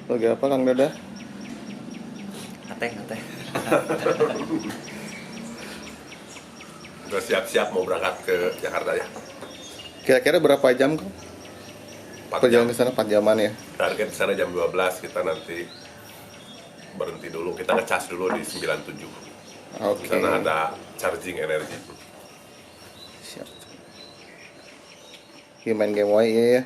Lagi apa Kang Dada? Ngeteh. Udah siap-siap mau berangkat ke Jakarta ya. Kira-kira berapa jam Kang? 4 jam. Perjalanan ke sana 4 jaman ya. Target di sana jam 12, kita nanti berhenti dulu. Kita ngecas dulu di 97. Oke. Di sana ada charging energi. Siap. Main game wae ya.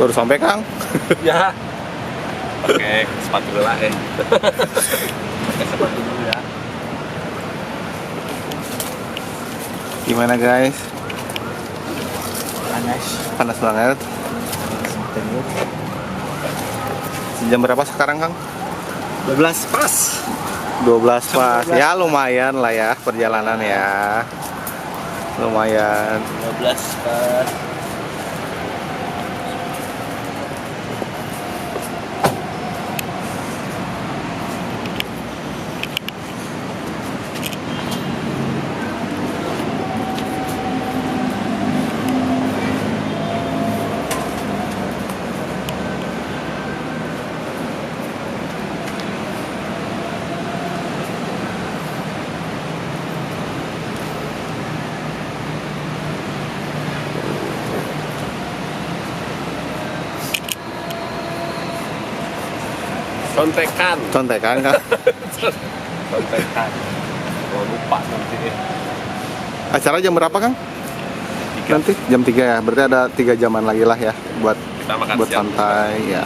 Baru sampai Kang. Ya. Pakai sepatu dulu lah Pakai sepatu dulu ya. Gimana guys? Panas. Panas banget. Jam berapa sekarang Kang? 12 pas. 12 pas. Ya lumayan lah ya perjalanan ya. Lumayan. 12 pas. Contekan. Contekan Kang. Contekan. Oh, lupa nanti. Acara jam berapa Kang? Nanti jam 3 ya. Berarti ada 3 jaman lagi lah ya buat Kita makan buat siang. santai ya.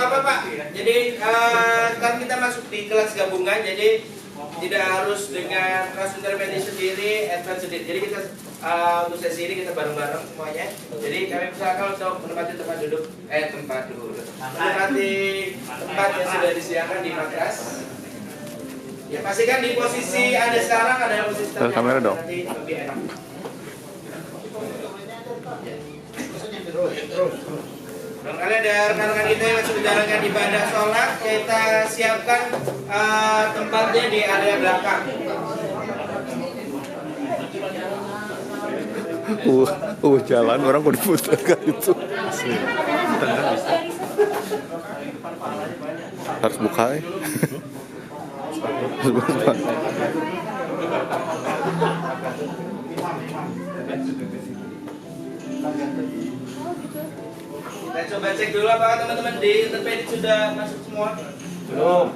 apa-apa Pak. Jadi kan kita masuk di kelas gabungan, jadi tidak harus dengan kelas intermediate sendiri, advance sendiri. Jadi kita untuk sesi ini kita bareng-bareng semuanya. Jadi kami usahakan untuk menempati tempat duduk, menempati tempat yang sudah disediakan di matras. Ya pastikan di posisi Anda sekarang ada posisi Dan kamera dong. nanti lebih enak. Barangkali ada rekan-rekan kita yang masih menjalankan ibadah sholat, kita siapkan tempatnya di area belakang. Jalan orang kok diputar kan itu. Harus buka ya. Harus buka. Kita coba cek dulu apakah teman-teman di interpedi sudah masuk semua. Belum.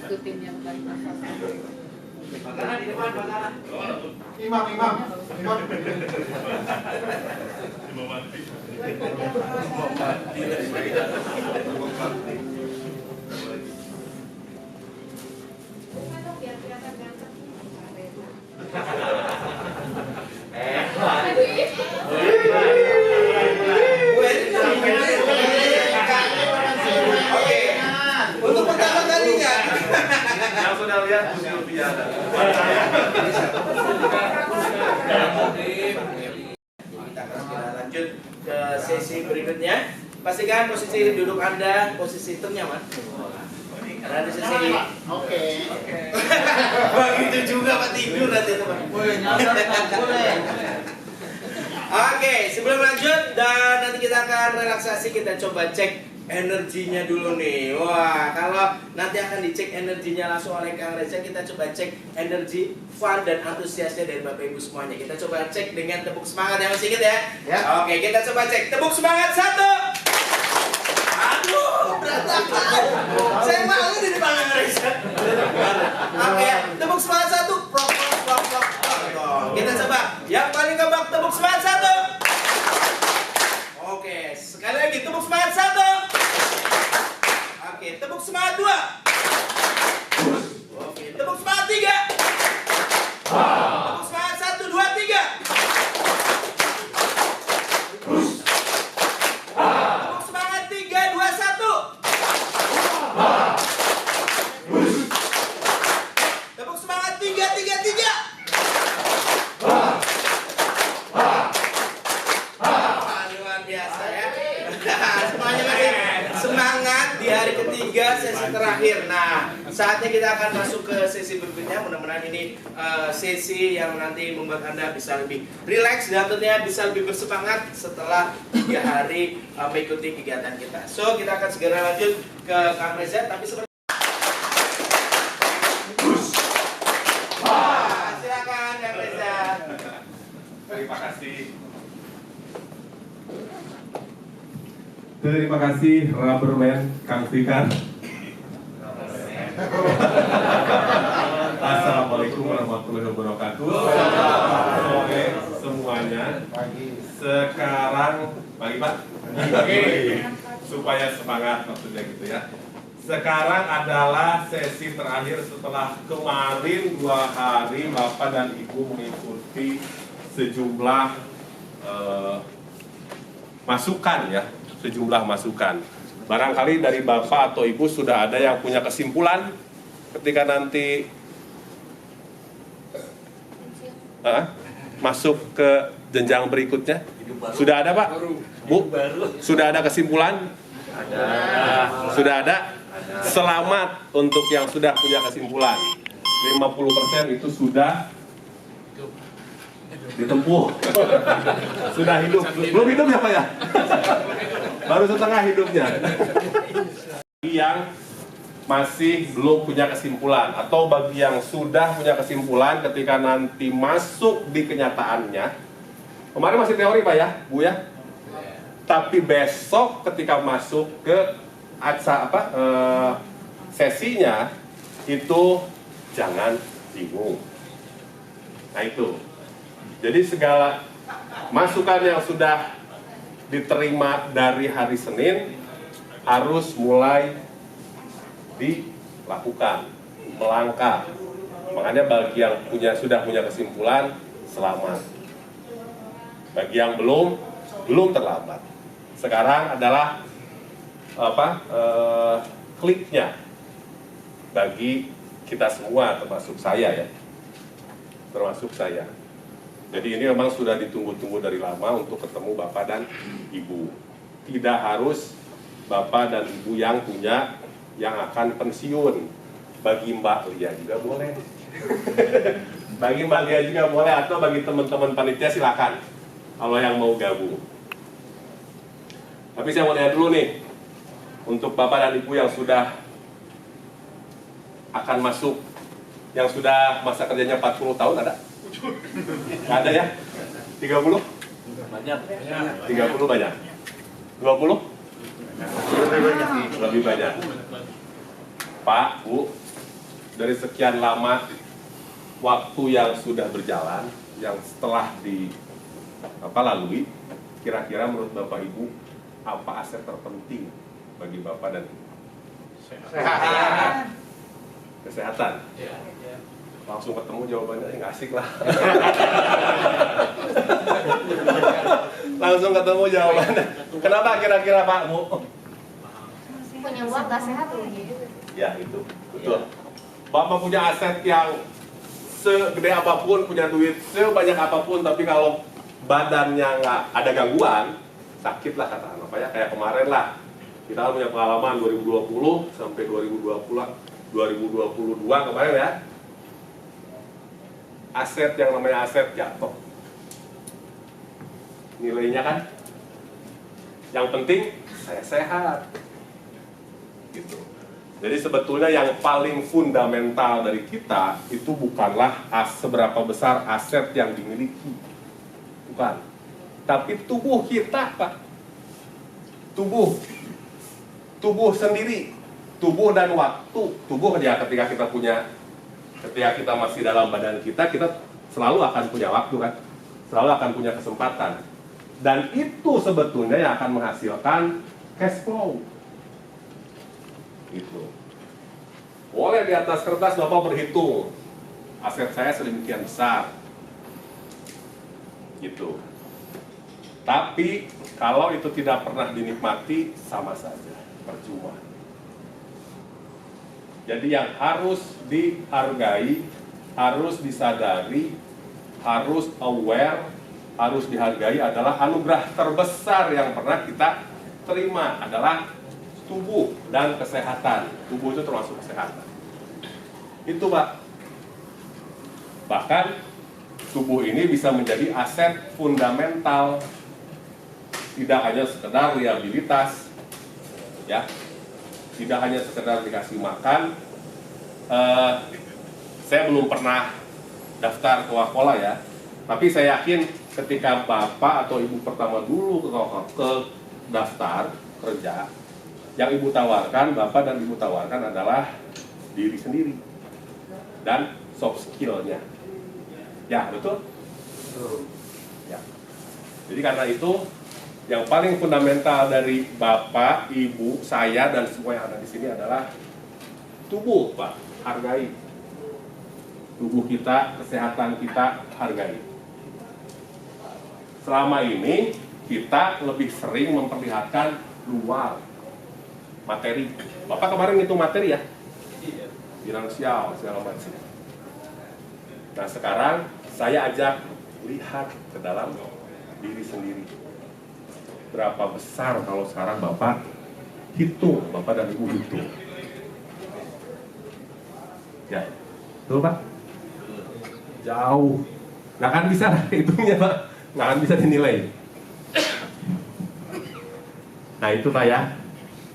Ikutin yang tadi. Imam. Untuk pertama kalinya. Yang sudah lihat Sylvia ada. Kita akan segera lanjut ke sesi berikutnya. Pastikan posisi duduk Anda, posisi ternyaman. Karena di sesi Oke. begitu juga Pak tidur nanti teman. Boleh boleh. Oke, sebelum lanjut dan nanti kita akan relaksasi, kita coba cek energinya dulu nih. Wah, kalau nanti akan dicek energinya langsung oleh Kang Reza, kita coba cek energi, fun dan antusiasnya dari Bapak Ibu semuanya. Kita coba cek dengan tepuk semangat yang masih ingat ya. Ya. Oke, kita coba cek. Tepuk semangat 1. Aduh, berantakan. Saya malu di depan Kang Reza. Oke, tepuk semangat 1. Prok. Kita coba. Yang paling gabak tepuk semangat 1. Oke, sekali lagi tepuk semangat 1. Oke, tepuk semangat 2. Oke, tepuk semangat 3. Tepuk semangat 1, 2, 3. Tepuk semangat 3, 2, 1. Tepuk semangat 3, 3, 3. Luar biasa ya. Semuanya makin semangat di hari ketiga sesi terakhir. Nah, saatnya kita akan masuk ke sesi berikutnya. Mudah-mudahan ini sesi yang nanti membuat Anda bisa lebih rileks dan tentunya bisa lebih bersemangat setelah 3 hari mengikuti kegiatan kita. So, kita akan segera lanjut ke Kang Reza, tapi seperti silakan Kang Reza. Terima kasih. Terima kasih Rubberman Kang Fikar. Assalamualaikum warahmatullahi wabarakatuh. Sore semuanya. Sekarang pagi Pak. Supaya semangat maksudnya gitu ya. Sekarang adalah sesi terakhir setelah kemarin 2 hari Bapak dan Ibu mengikuti sejumlah masukan ya, sejumlah masukan. Barangkali dari Bapak atau Ibu sudah ada yang punya kesimpulan ketika nanti masuk ke jenjang berikutnya? Sudah ada, Pak? Bu? Sudah ada kesimpulan? Sudah ada? Selamat untuk yang sudah punya kesimpulan. 50% itu sudah ditempuh. Sudah hidup. Belum hidup ya, Pak ya? Baru setengah hidupnya. Yang masih belum punya kesimpulan, atau bagi yang sudah punya kesimpulan ketika nanti masuk di kenyataannya. Kemarin masih teori, Pak ya, Bu ya? Tapi besok ketika masuk ke sesinya itu jangan bingung. Nah itu. Jadi segala masukan yang sudah diterima dari hari Senin harus mulai dilakukan, melangkah. Makanya bagi yang sudah punya kesimpulan, selamat. Bagi yang belum terlambat. Sekarang adalah kliknya bagi kita semua, termasuk saya ya, termasuk saya. Jadi ini memang sudah ditunggu-tunggu dari lama untuk ketemu Bapak dan Ibu. Tidak harus Bapak dan Ibu yang akan pensiun. Bagi Mbak Lia juga boleh. Bagi Mbak Lia juga boleh, atau bagi teman-teman panitia silakan kalau yang mau gabung. Tapi saya mau lihat dulu nih, untuk Bapak dan Ibu yang sudah akan masuk, yang sudah masa kerjanya 40 tahun ada? Nggak ada ya? 30? Banyak. 30 banyak? 20? Lebih banyak. Pak, Bu, dari sekian lama waktu yang sudah berjalan, yang setelah lalui, kira-kira menurut Bapak Ibu, apa aset terpenting bagi Bapak dan Ibu? Kesehatan. Langsung ketemu jawabannya, nggak asik lah. Langsung ketemu jawabannya. Kenapa kira-kira Pak, Bu? Punya uang gak sehat loh. Ya itu, betul. Bapak punya aset yang segede apapun, punya duit sebanyak apapun, tapi kalau badannya nggak ada gangguan, sakit lah kata apa ya, kayak kemarin lah. Kita punya pengalaman 2020 sampai 2022 kemarin ya. Aset yang namanya aset jatuh. Nilainya kan, yang penting saya sehat. Gitu. Jadi sebetulnya yang paling fundamental dari kita itu bukanlah seberapa besar aset yang dimiliki. Bukan. Tapi tubuh kita, Pak. Tubuh sendiri. Tubuh dan waktu. Tubuh ya ketika kita masih dalam badan kita selalu akan punya waktu kan. Selalu akan punya kesempatan. Dan itu sebetulnya yang akan menghasilkan cash flow. Gitu. Boleh di atas kertas Bapak berhitung aset saya sedemikian besar. Gitu. Tapi kalau itu tidak pernah dinikmati, sama saja, percuma. Jadi yang harus dihargai, harus disadari, harus aware, harus dihargai adalah anugerah terbesar yang pernah kita terima adalah tubuh dan kesehatan. Tubuh itu termasuk kesehatan. Itu Pak. Bahkan tubuh ini bisa menjadi aset fundamental. Tidak hanya sekedar rehabilitas, ya. Tidak hanya sekedar dikasih makan. Saya belum pernah daftar ke Wakola ya. Tapi saya yakin ketika Bapak atau Ibu pertama dulu ke daftar kerja, yang Ibu tawarkan, Bapak dan Ibu tawarkan adalah diri sendiri dan soft skill-nya. Ya, betul? Ya. Jadi karena itu, yang paling fundamental dari Bapak, Ibu, saya, dan semua yang ada di sini adalah tubuh, Pak. Hargai. Tubuh kita, kesehatan kita, hargai. Selama ini, kita lebih sering memperlihatkan luar materi. Bapak kemarin ngitung materi ya? finansial, segala macam. Nah sekarang saya ajak lihat ke dalam diri sendiri. Berapa besar kalau sekarang Bapak hitung, Bapak dan Ibu hitung. Ya, betul Pak? Jauh. Nggak akan bisa hitungnya Pak, nggak akan bisa dinilai. Nah itu Pak ya.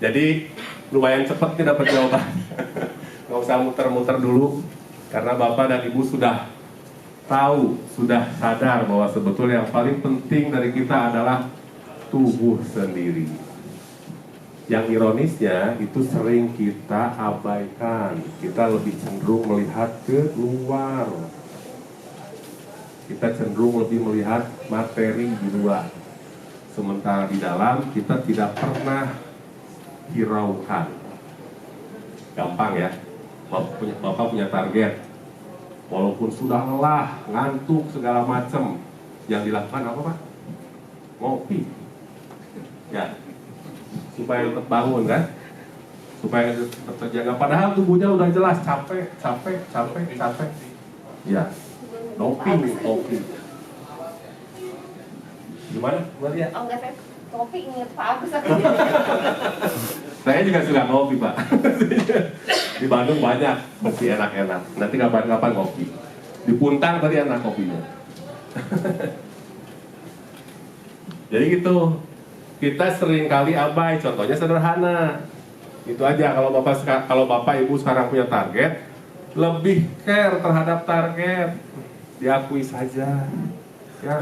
Jadi lumayan cepat kita dapat jawaban. Nggak usah muter-muter dulu, karena Bapak dan Ibu sudah tahu, sudah sadar bahwa sebetulnya yang paling penting dari kita adalah tubuh sendiri. Yang ironisnya itu sering kita abaikan. Kita lebih cenderung melihat ke luar. Kita cenderung lebih melihat materi di luar. Sementara di dalam kita tidak pernah hiraukan. Gampang ya. Bapak punya target. Walaupun sudah lelah, ngantuk segala macam, yang dilakukan apa Pak? Ngopi. Ya. Supaya tetap bangun kan? Supaya tetap terjaga. Padahal tubuhnya udah jelas capek. Ya. Ngopi. Gimana? Maria? Oh enggak, saya kopi inget Pak Agus aku. Saya juga suka ngopi Pak. Di Bandung banyak kopi enak-enak. Nanti kapan-kapan ngopi. Di Puntang tadi enak kopinya. Jadi gitu. Kita sering kali abai. Contohnya sederhana. Itu aja kalau Bapak Ibu sekarang punya target, lebih care terhadap target. Diakui saja. Ya.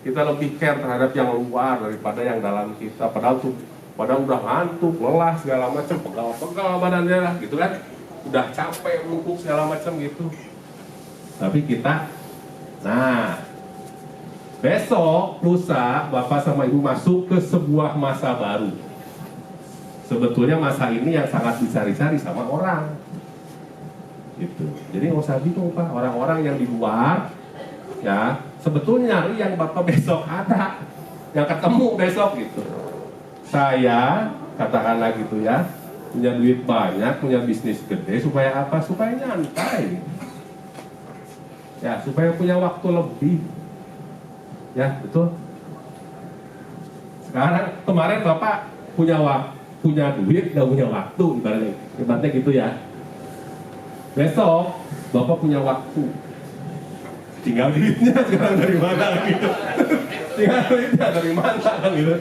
Kita lebih care terhadap yang luar daripada yang dalam kita. Padahal udah ngantuk, lelah segala macam, pegal-pegal badannya lah, gitu kan? Udah capek, lumpuh segala macam gitu. Tapi kita, nah, besok lusa Bapak sama Ibu masuk ke sebuah masa baru. Sebetulnya masa ini yang sangat dicari-cari sama orang. Gitu. Jadi nggak usah bingung Pak, orang-orang yang di luar, ya sebetulnya nyari yang Bapak besok ada, yang ketemu besok gitu. Saya katakanlah gitu ya, punya duit banyak, punya bisnis gede, supaya apa? Supaya nyantai. Ya, supaya punya waktu lebih. Ya, betul. Sekarang kemarin Bapak punya duit, nggak punya waktu, ibaratnya gitu ya. Besok Bapak punya waktu, tinggal duitnya sekarang dari mana gitu. Tinggal duitnya dari mana kan gitu.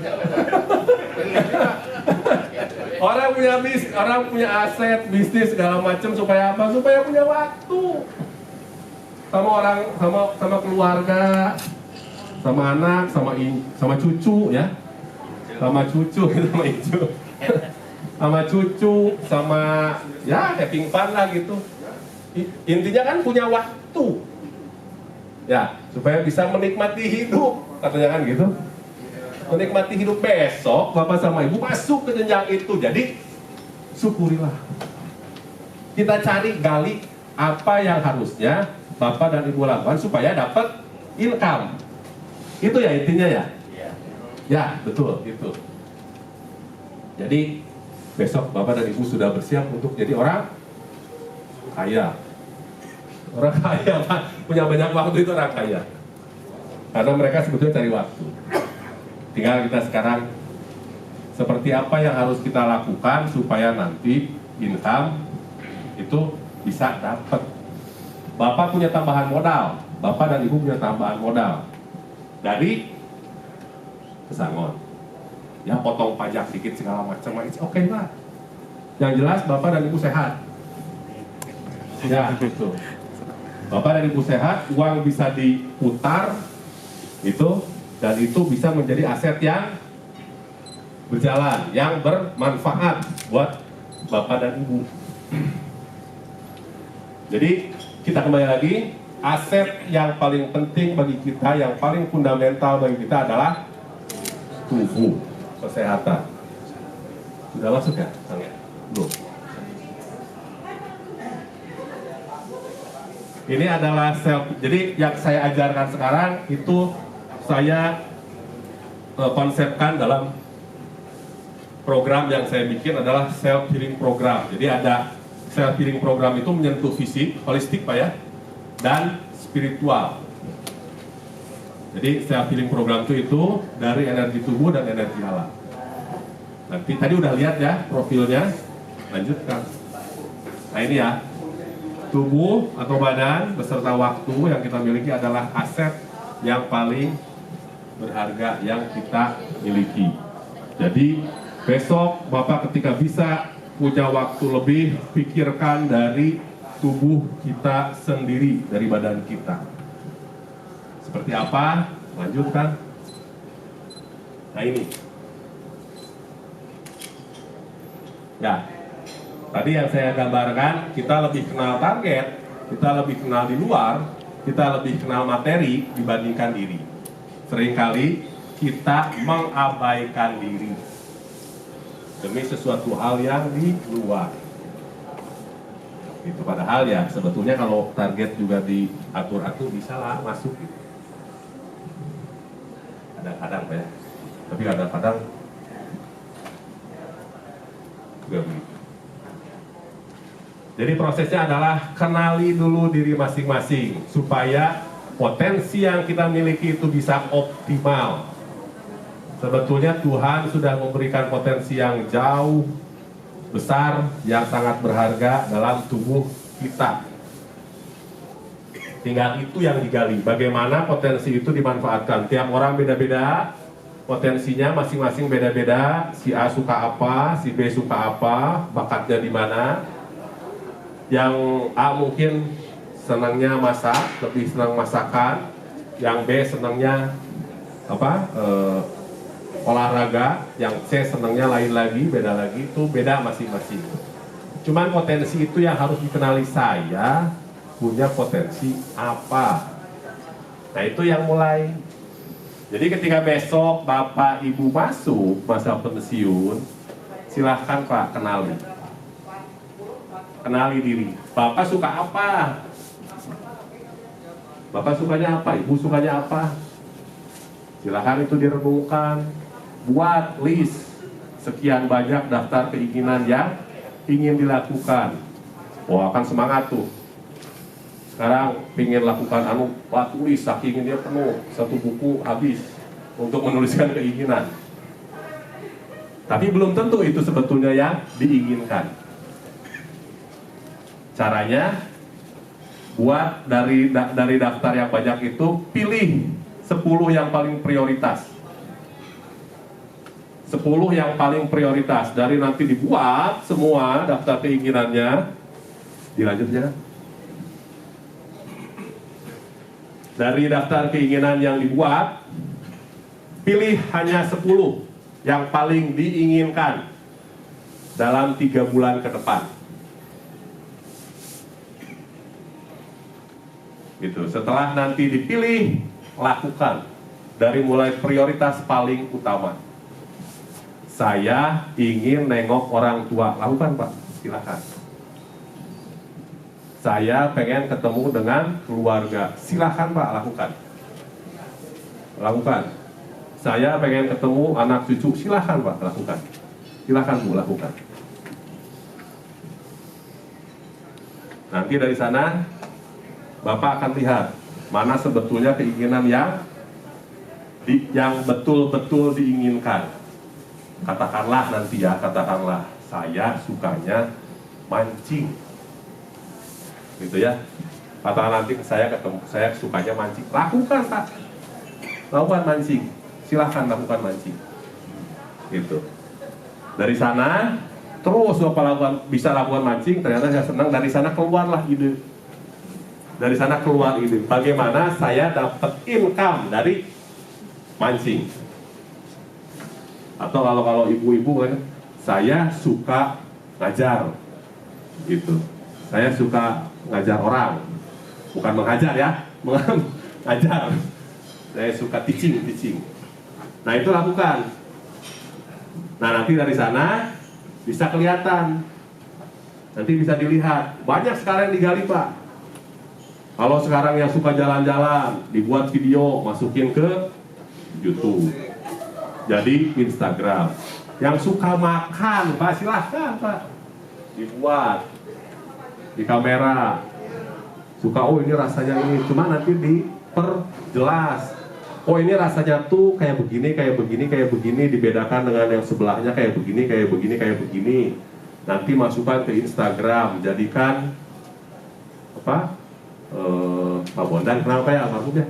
Orang punya aset, bisnis segala macam supaya apa? Supaya punya waktu sama orang, sama keluarga, sama anak, sama cucu ya, sama cucu sama cucu, sama ya having fun lah gitu. Intinya kan punya waktu. Ya, supaya bisa menikmati hidup, katanya kan gitu. Menikmati hidup. Besok Bapak sama Ibu masuk ke jenjang itu. Jadi syukurilah. Kita gali apa yang harusnya Bapak dan Ibu lakukan supaya dapat income. Itu ya intinya ya. Ya, betul itu. Jadi besok Bapak dan Ibu sudah bersiap untuk jadi orang kaya. Orang kaya Pak, punya banyak waktu itu orang kaya. Karena mereka sebetulnya cari waktu. Tinggal kita sekarang seperti apa yang harus kita lakukan supaya nanti income itu bisa dapat. Bapak punya tambahan modal, Bapak dan Ibu punya tambahan modal dari pesangon. Ya potong pajak dikit segala macam, oke Pak. Yang jelas Bapak dan Ibu sehat. Ya gitu. Bapak dan Ibu sehat, uang bisa diputar itu, dan itu bisa menjadi aset yang berjalan, yang bermanfaat buat Bapak dan Ibu. Jadi kita kembali lagi, aset yang paling penting bagi kita, yang paling fundamental bagi kita adalah tubuh, kesehatan. Sudah masuk ya? Belum. Ini adalah self. Jadi yang saya ajarkan sekarang itu saya konsepkan dalam program yang saya bikin adalah self healing program. Jadi ada self healing program itu menyentuh fisik, holistik Pak ya, dan spiritual. Jadi self healing program itu dari energi tubuh dan energi alam. Nanti tadi udah lihat ya profilnya, lanjutkan. Nah ini ya, tubuh atau badan beserta waktu yang kita miliki adalah aset yang paling berharga yang kita miliki. Jadi besok Bapak ketika bisa punya waktu lebih, pikirkan dari tubuh kita sendiri, dari badan kita. Seperti apa? Lanjutkan. Nah ini. Ya, tadi yang saya gambarkan, kita lebih kenal target, kita lebih kenal di luar, kita lebih kenal materi dibandingkan diri. Seringkali kita mengabaikan diri demi sesuatu hal yang di luar. Itu padahal ya sebetulnya kalau target juga diatur-atur bisa lah masuk gitu. Kadang-kadang ya, tapi kadang-kadang juga begitu. Jadi prosesnya adalah kenali dulu diri masing-masing supaya potensi yang kita miliki itu bisa optimal. Sebetulnya Tuhan sudah memberikan potensi yang jauh besar, yang sangat berharga dalam tubuh kita. Tinggal itu yang digali, bagaimana potensi itu dimanfaatkan. Tiap orang beda-beda, potensinya masing-masing beda-beda. Si A suka apa, si B suka apa, bakatnya di mana. Yang A mungkin senangnya masak, lebih senang masakan. Yang B senangnya olahraga. Yang C senangnya lain lagi, beda lagi. Itu beda masing-masing. Cuman potensi itu yang harus dikenali. Saya punya potensi apa. Nah itu yang mulai. Jadi ketika besok Bapak Ibu masuk masa pensiun, silahkan Pak kenali. Kenali diri. Bapak suka apa? Bapak sukanya apa? Ibu sukanya apa? Silahkan itu direnungkan. Buat list sekian banyak daftar keinginan yang ingin dilakukan. Wah akan semangat tuh. Sekarang ingin lakukan tulis saking dia penuh, satu buku habis untuk menuliskan keinginan. Tapi belum tentu itu sebetulnya yang diinginkan. Caranya buat dari daftar yang banyak itu pilih 10 yang paling prioritas. 10 yang paling prioritas. Dari nanti dibuat semua daftar keinginannya. Dilanjutnya. Dari daftar keinginan yang dibuat, pilih hanya 10 yang paling diinginkan dalam 3 bulan ke depan. Gitu. Setelah nanti dipilih, lakukan dari mulai prioritas paling utama. Saya ingin nengok orang tua, lakukan Pak, silakan. Saya pengen ketemu dengan keluarga, silakan Pak, lakukan. Lakukan. Saya pengen ketemu anak cucu, silakan Pak, lakukan. Silakan Bu, lakukan. Nanti dari sana Bapak akan lihat mana sebetulnya keinginan yang betul-betul diinginkan. Katakanlah nanti ya, katakanlah saya sukanya mancing, gitu ya. Katakan nanti saya sukanya mancing, lakukan Pak, lakukan mancing, silahkan lakukan mancing, gitu. Dari sana terus Bapak bisa lakukan mancing, ternyata saya senang. Dari sana keluarlah ide. Dari sana keluar ide, bagaimana saya dapat income dari mancing. Atau kalau ibu-ibu kan, saya suka ngajar, gitu. Saya suka ngajar orang, bukan mengajar ya, mengajar. Saya suka teaching. Nah itu lakukan. Nah nanti dari sana bisa kelihatan, nanti bisa dilihat. Banyak sekarang yang digali Pak. Kalau sekarang yang suka jalan-jalan, dibuat video, masukin ke YouTube. Jadi Instagram. Yang suka makan, Pak, silahkan Pak, dibuat. di kamera. Suka, oh ini rasanya ini, cuma nanti diperjelas. Oh ini rasanya tuh kayak begini, kayak begini, kayak begini, dibedakan dengan yang sebelahnya kayak begini, kayak begini, kayak begini. Nanti masukkan ke Instagram, jadikan apa? Pak Bondan kenapa ya almarhum ya?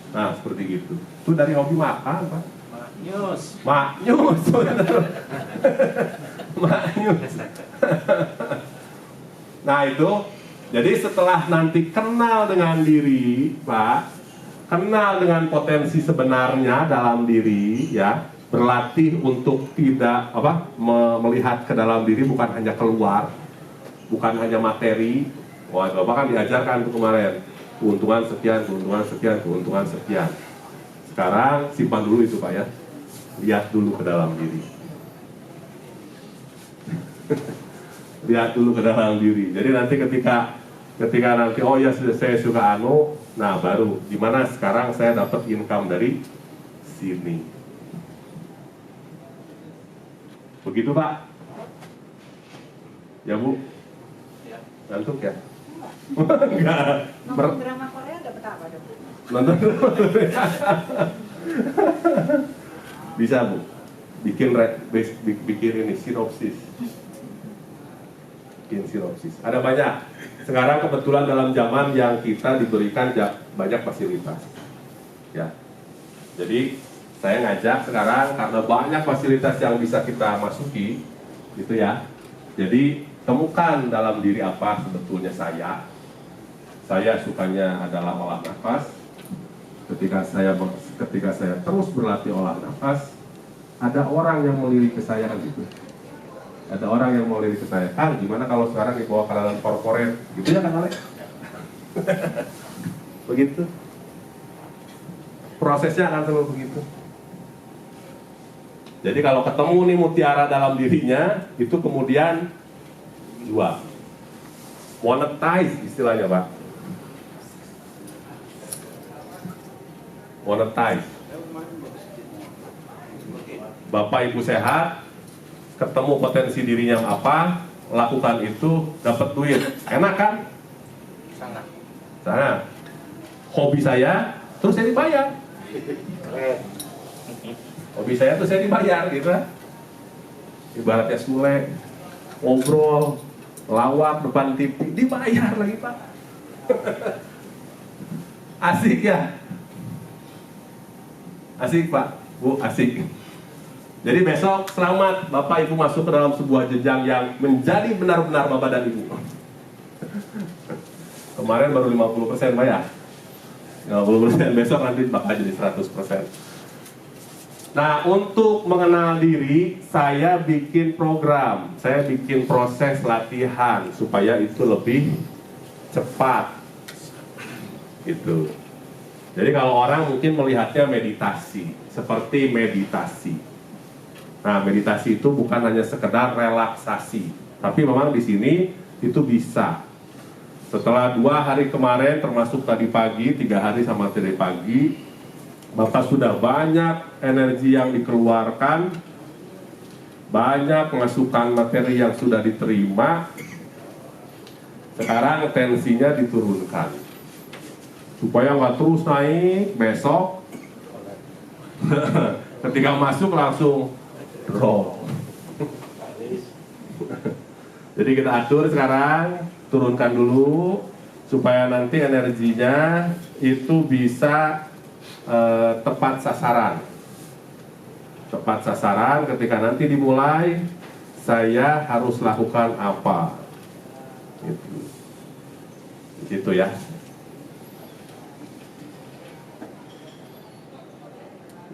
Nah seperti gitu. Itu dari hobi makan, Pak. News. Maknyus. Maknyus. Nah itu, jadi setelah nanti kenal dengan diri, Pak, kenal dengan potensi sebenarnya dalam diri, ya, berlatih untuk tidak melihat ke dalam diri, bukan hanya keluar, bukan hanya materi. Wah, Bapak kan diajarkan tuh kemarin, keuntungan sekian, keuntungan sekian, keuntungan sekian. Sekarang simpan dulu itu Pak ya, lihat dulu ke dalam diri. Lihat dulu ke dalam diri. Jadi nanti ketika nanti oh ya saya suka nah baru gimana sekarang saya dapat income dari sini. Begitu Pak? Ya Bu? Ngantuk ya? Enggak. Nonton drama Korea dapat apa dong? Nonton drama Korea. Bisa Bu? Bikin ini sinopsis. Bikin sinopsis. Ada banyak. Sekarang kebetulan dalam zaman yang kita diberikan banyak fasilitas. Ya. Jadi saya ngajak sekarang karena banyak fasilitas yang bisa kita masuki, gitu ya. Jadi temukan dalam diri apa sebetulnya saya. Saya sukanya adalah olah nafas. Ketika saya terus berlatih olah nafas, ada orang yang melirik ke saya gitu. Ada orang yang mau lirik ke saya, gimana kalau sekarang dibawa ke dalam korporat, gitu ya kan Ale? Begitu. Prosesnya akan selalu begitu. Jadi kalau ketemu nih mutiara dalam dirinya, itu kemudian jual. Monetize istilahnya Pak. Monetize. Bapak Ibu sehat, ketemu potensi dirinya apa, lakukan itu, dapat duit. Enak kan? Sangat. Hobi saya, terus saya dibayar. Hobi saya tuh saya dibayar gitu. Ibaratnya Sule, ngobrol, lawak depan TV, dibayar lagi Pak. Asik ya? Asik Pak, Bu, asik. Jadi besok selamat Bapak Ibu masuk ke dalam sebuah jenjang yang menjadi benar-benar Bapak dan Ibu. Kemarin baru 50% Pak ya? 50%, besok nanti bakal jadi 100%. Nah, untuk mengenal diri, saya bikin program, saya bikin proses latihan supaya itu lebih cepat. Itu. Jadi kalau orang mungkin melihatnya meditasi, seperti meditasi. Nah, meditasi itu bukan hanya sekedar relaksasi, tapi memang di sini itu bisa. Setelah 2 hari kemarin, termasuk tadi pagi, 3 hari sama tadi pagi, Bapak sudah banyak energi yang dikeluarkan, banyak masukan materi yang sudah diterima. Sekarang tensinya diturunkan, supaya nggak terus naik besok. Ketika masuk langsung drop. Jadi kita atur sekarang, turunkan dulu supaya nanti energinya itu bisa tepat sasaran. Tepat sasaran ketika nanti dimulai, saya harus lakukan apa. Gitu ya.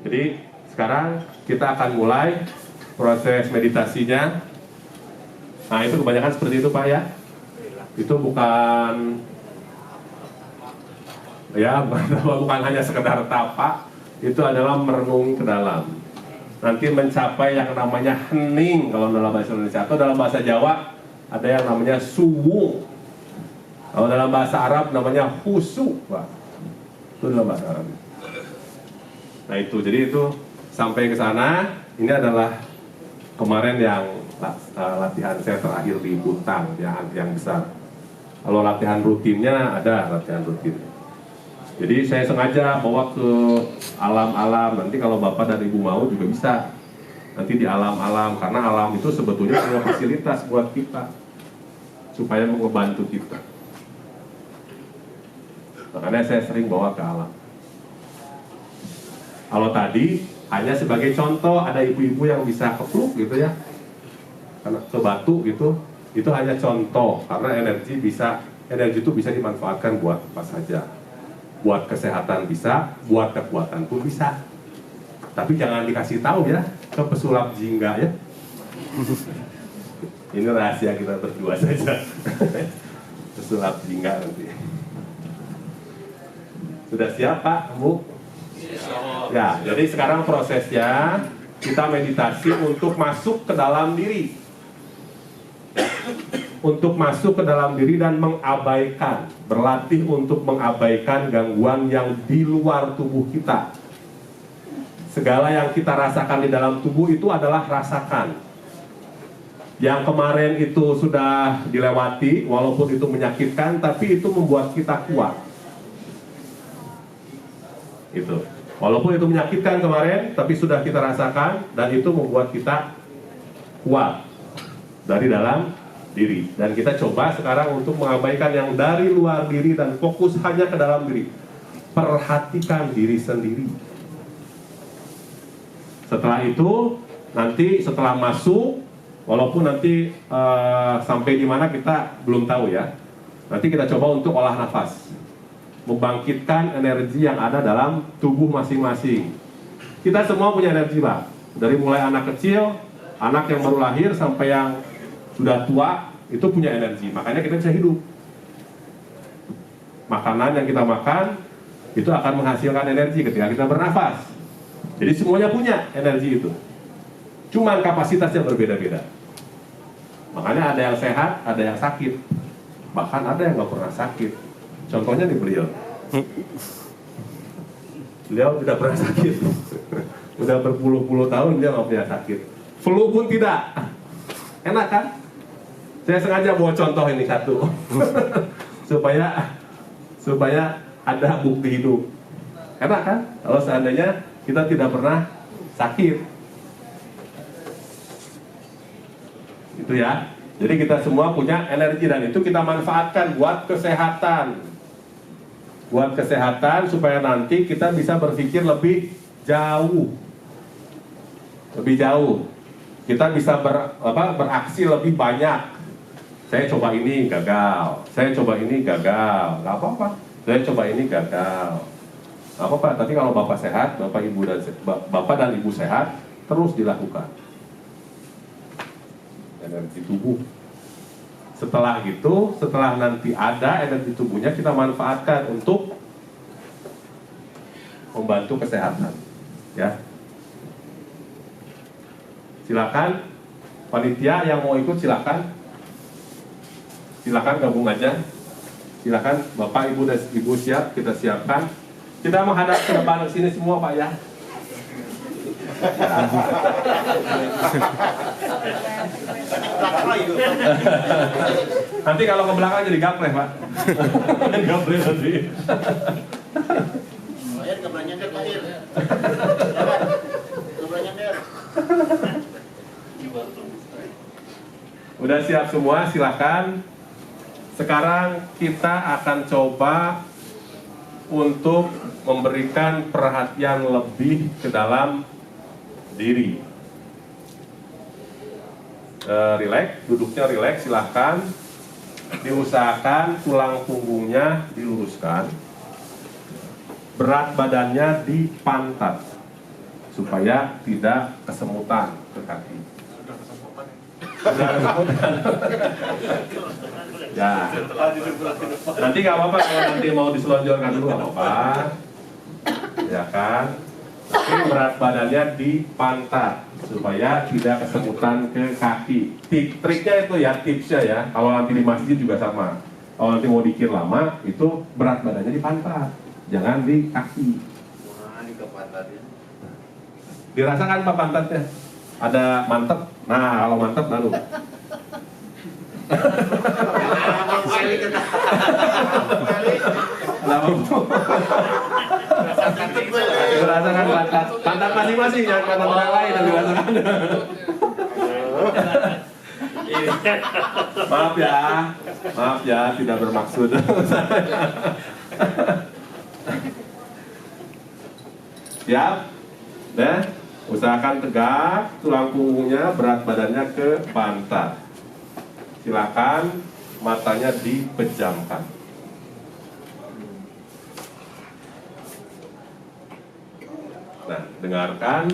Jadi sekarang kita akan mulai proses meditasinya. Nah itu kebanyakan seperti itu Pak ya. Itu bukan hanya sekedar tapak, itu adalah merenung ke dalam. Nanti mencapai yang namanya hening kalau dalam bahasa Indonesia, atau dalam bahasa Jawa ada yang namanya suwung. Kalau dalam bahasa Arab namanya khusyuk Pak. Itu dalam bahasa Arab. Nah itu, jadi itu sampai ke sana. Ini adalah kemarin yang latihan saya terakhir di Butang yang besar. Kalau latihan rutinnya ada latihan rutin. Jadi saya sengaja bawa ke alam-alam. Nanti kalau Bapak dan Ibu mau juga bisa. Nanti di alam-alam, karena alam itu sebetulnya punya fasilitas buat kita supaya membantu kita. Makanya saya sering bawa ke alam. Kalau tadi hanya sebagai contoh, ada ibu-ibu yang bisa kepluk gitu ya, karena ke batu gitu, itu hanya contoh, karena energi itu bisa dimanfaatkan buat apa saja. Buat kesehatan bisa, buat kekuatan pun bisa. Tapi jangan dikasih tahu ya ke pesulap jingga ya. Ini rahasia kita berdua saja. Pesulap jingga nanti. Sudah siap Pak, Bu? Ya, jadi sekarang prosesnya kita meditasi untuk masuk ke dalam diri. Untuk masuk ke dalam diri dan mengabaikan, berlatih untuk mengabaikan gangguan yang di luar tubuh kita. Segala yang kita rasakan di dalam tubuh itu adalah rasakan. Yang kemarin itu sudah dilewati, walaupun itu menyakitkan, tapi itu membuat kita kuat. Itu. Walaupun itu menyakitkan kemarin, tapi sudah kita rasakan, dan itu membuat kita kuat dari dalam diri. Dan kita coba sekarang untuk mengabaikan yang dari luar diri dan fokus hanya ke dalam diri. Perhatikan diri sendiri. Setelah itu, nanti setelah masuk, walaupun nanti sampai di mana kita belum tahu ya. Nanti kita coba untuk olah nafas, membangkitkan energi yang ada dalam tubuh masing-masing. Kita semua punya energi, Pak. Dari mulai anak kecil, anak yang baru lahir sampai yang sudah tua, itu punya energi. Makanya kita bisa hidup. Makanan yang kita makan itu akan menghasilkan energi ketika kita bernafas. Jadi semuanya punya energi itu. Cuman kapasitasnya berbeda-beda. Makanya ada yang sehat, ada yang sakit. Bahkan ada yang nggak pernah sakit. Contohnya nih beliau. Beliau tidak pernah sakit. Udah berpuluh-puluh tahun dia nggak punya sakit. Flu pun tidak. Enak kan? Saya sengaja bawa contoh ini satu. supaya ada bukti hidup. Enak kan? Kalau seandainya kita tidak pernah sakit. Itu ya. Jadi kita semua punya energi dan itu kita manfaatkan buat kesehatan. Buat kesehatan supaya nanti kita bisa berpikir lebih jauh. Lebih jauh. Kita bisa beraksi lebih banyak. Saya coba ini gagal. Saya coba ini gagal. Gak apa-apa. Saya coba ini gagal. Gak apa-apa, tapi kalau Bapak sehat, Bapak dan Ibu sehat, terus dilakukan. Energi tubuh. Setelah itu, setelah nanti ada energi tubuhnya, kita manfaatkan untuk membantu kesehatan. Ya. Silakan, panitia yang mau ikut silakan. Silakan gabung aja. Silakan, Bapak, Ibu, dan Ibu siap, kita siapkan. Kita menghadap ke depan sini semua, Pak ya. Nanti kalau ke belakang jadi gapleh, Pak. Gapleh nanti. Air kebanyakan der, Pak. Kebanyakan der. Udah siap semua, silakan. Sekarang kita akan coba untuk memberikan perhatian lebih ke dalam diri. Rileks, duduknya rileks, silahkan. Diusahakan tulang punggungnya diluruskan. Berat badannya di pantat supaya tidak kesemutan ke kaki. Sudah kesemutan. Ya. Nanti nggak apa-apa kalau nanti mau diselonjorkan dulu nggak apa-apa. Ya kan? Tapi berat badannya di pantat supaya tidak kesemutan ke kaki. Triknya itu ya, tipsnya ya. Kalau nanti di masjid juga sama. Kalau nanti mau dikir lama, itu berat badannya di pantat, jangan di kaki. Wah, ini ke pantatnya. Dirasakan Pak pantatnya? Ada mantep. Nah, kalau mantep lalu. Merasakan pantat masing-masing, jangan pantat orang lain yang dirasakan. Maaf ya, tidak bermaksud. Siap? Nah, usahakan tegak, tulang punggungnya, berat badannya ke pantat. Silakan matanya dipejamkan. Nah, dengarkan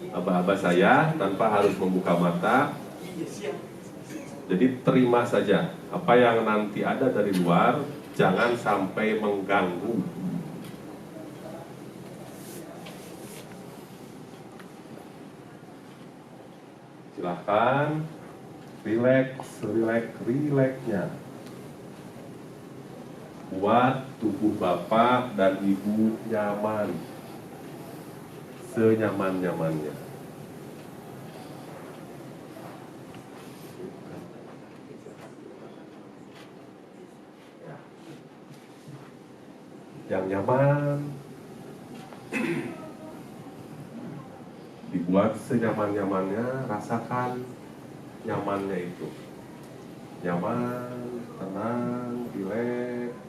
aba-aba saya tanpa harus membuka mata. Jadi terima saja apa yang nanti ada dari luar, jangan sampai mengganggu. Silakan rileksnya. Buat tubuh Bapak dan Ibu nyaman, senyaman-nyamannya. Yang nyaman dibuat senyaman-nyamannya, rasakan nyamannya itu. Nyaman, tenang, rileks.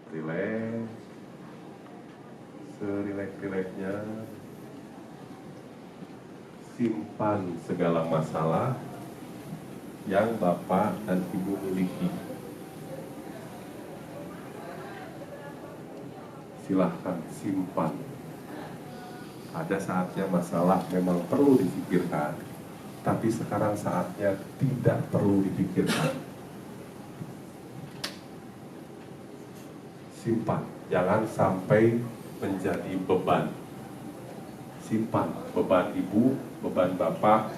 Rileks, serileks-rileksnya. Simpan segala masalah yang Bapak dan Ibu miliki. Silahkan simpan. Ada saatnya masalah memang perlu dipikirkan, tapi sekarang saatnya tidak perlu dipikirkan. Simpan, jangan sampai menjadi beban. Simpan, beban ibu, beban bapak,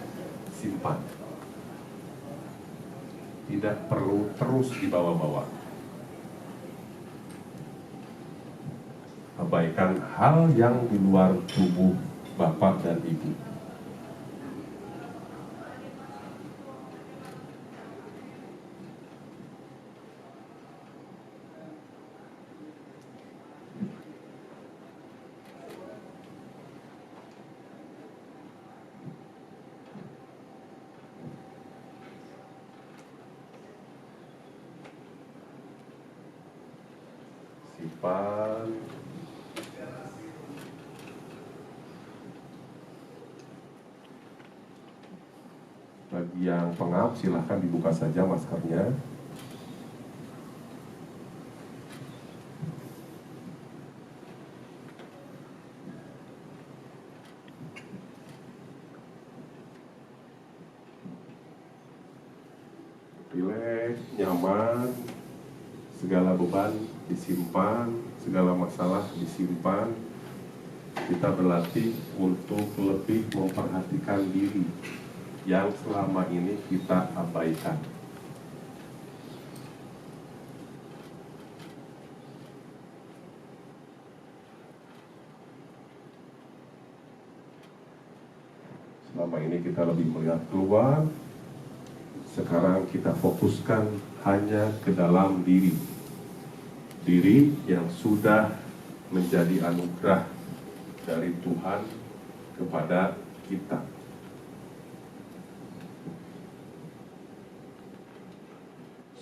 simpan. Tidak perlu terus dibawa-bawa. Abaikan hal yang di luar tubuh bapak dan ibu. Simpan. Bagi yang pengap silahkan dibuka saja maskernya. Rileks, nyaman, segala beban disimpan, segala masalah disimpan. Kita berlatih untuk lebih memperhatikan diri yang selama ini kita abaikan. Selama ini kita lebih melihat keluar, sekarang kita fokuskan hanya ke dalam diri. Diri yang sudah menjadi anugerah dari Tuhan kepada kita.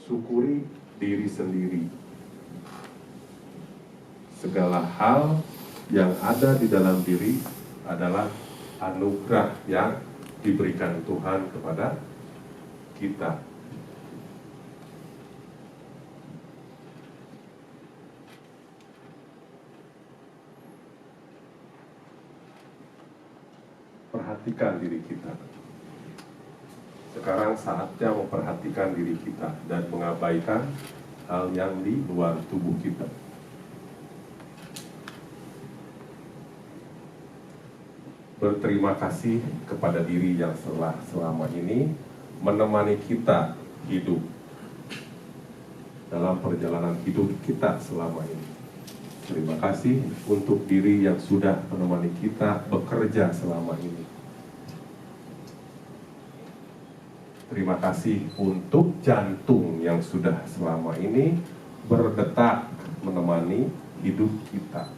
Syukuri diri sendiri. Segala hal yang ada di dalam diri adalah anugerah yang diberikan Tuhan kepada kita. Perhatikan diri kita. Sekarang saatnya memperhatikan diri kita dan mengabaikan hal yang di luar tubuh kita. Berterima kasih kepada diri yang selama ini menemani kita hidup dalam perjalanan hidup kita selama ini. Terima kasih untuk diri yang sudah menemani kita bekerja selama ini. Terima kasih untuk jantung yang sudah selama ini berdetak menemani hidup kita.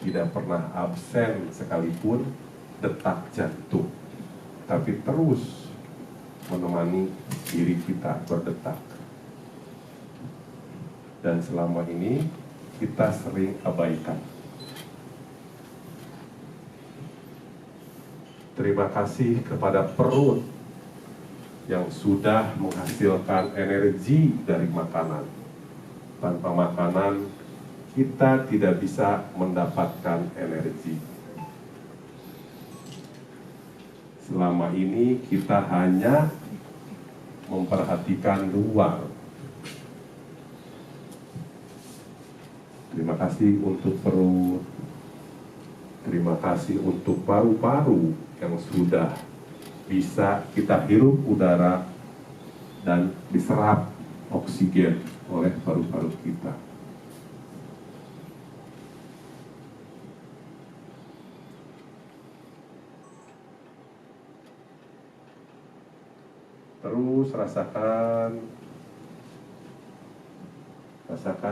Tidak pernah absen sekalipun detak jantung, tapi terus menemani diri kita berdetak. Dan selama ini kita sering abaikan. Terima kasih kepada perut yang sudah menghasilkan energi dari makanan. Tanpa makanan, kita tidak bisa mendapatkan energi. Selama ini kita hanya memperhatikan luar. Terima kasih untuk perut. Terima kasih untuk paru-paru yang sudah bisa kita hirup udara dan diserap oksigen oleh paru-paru kita. Terus rasakan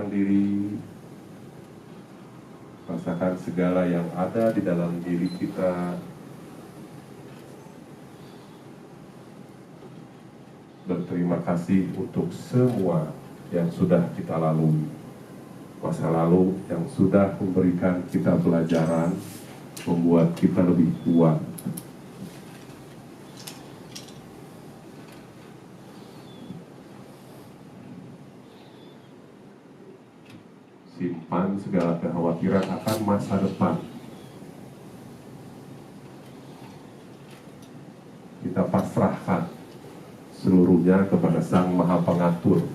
diri, rasakan segala yang ada di dalam diri kita. Berterima kasih untuk semua yang sudah kita lalui. Masa lalu yang sudah memberikan kita pelajaran, membuat kita lebih kuat. Simpan segala kekhawatiran akan masa depan. Kita pasrahkan seluruhnya kepada Sang Maha Pengatur.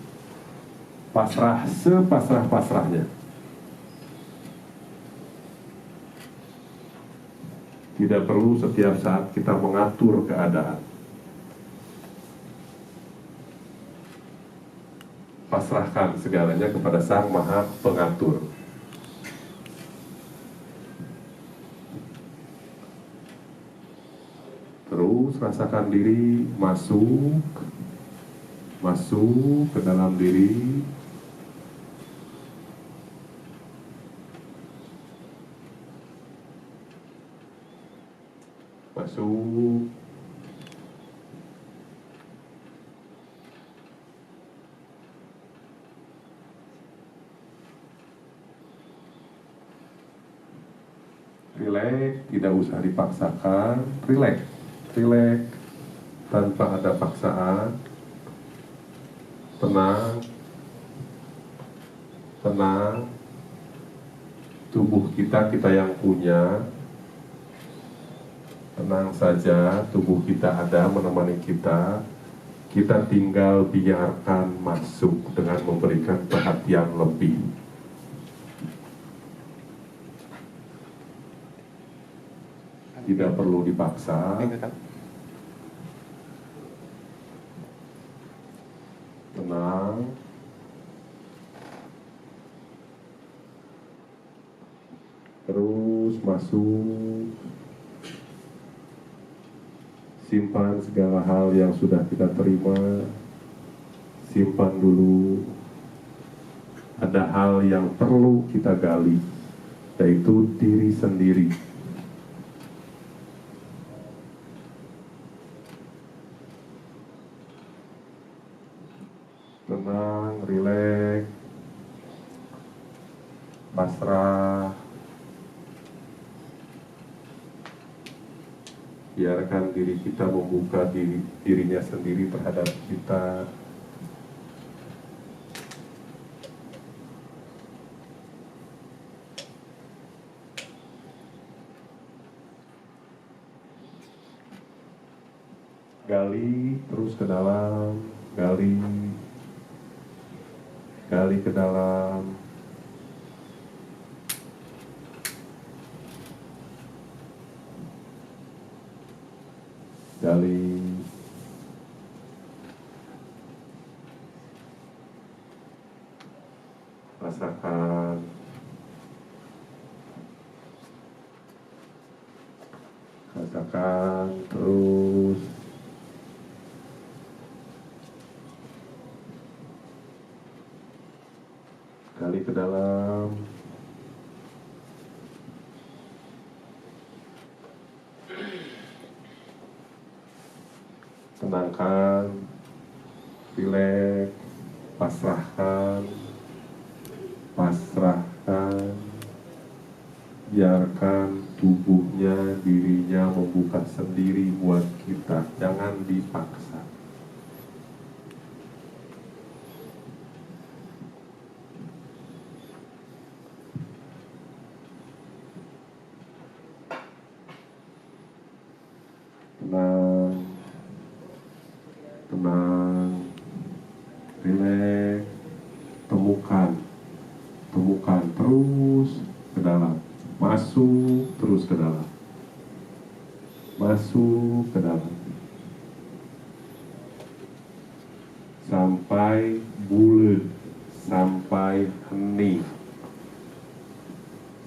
Pasrah sepasrah-pasrahnya. Tidak perlu setiap saat kita mengatur keadaan. Pasrahkan segalanya kepada Sang Maha Pengatur. Terus rasakan diri masuk ke dalam diri. Masuk. Rileks, tidak usah dipaksakan. Rileks tanpa ada paksaan. Tenang. Tubuh kita yang punya. Tenang saja, tubuh kita ada menemani kita. Kita tinggal biarkan masuk dengan memberikan perhatian lebih. Tidak perlu dipaksa. Tenang. Terus masuk. Simpan segala hal yang sudah kita terima. Simpan dulu. Ada hal yang perlu kita gali, yaitu diri sendiri. Tenang, rileks, pasrah. Biarkan diri kita membuka dirinya sendiri terhadap kita. Gali terus ke dalam, gali ke dalam. Gali. rasakan terus. Gali ke dalam. Tenangkan, rileks, pasrahkan, biarkan tubuhnya, dirinya membuka sendiri buat kita, jangan dipaksa. Tenang, rileks, temukan terus ke dalam, masuk terus ke dalam, sampai bulat, sampai hening,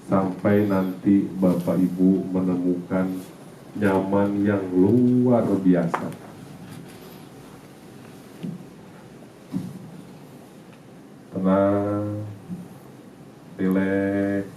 sampai nanti Bapak Ibu menemukan nyaman yang luar biasa. Tenang, rileks,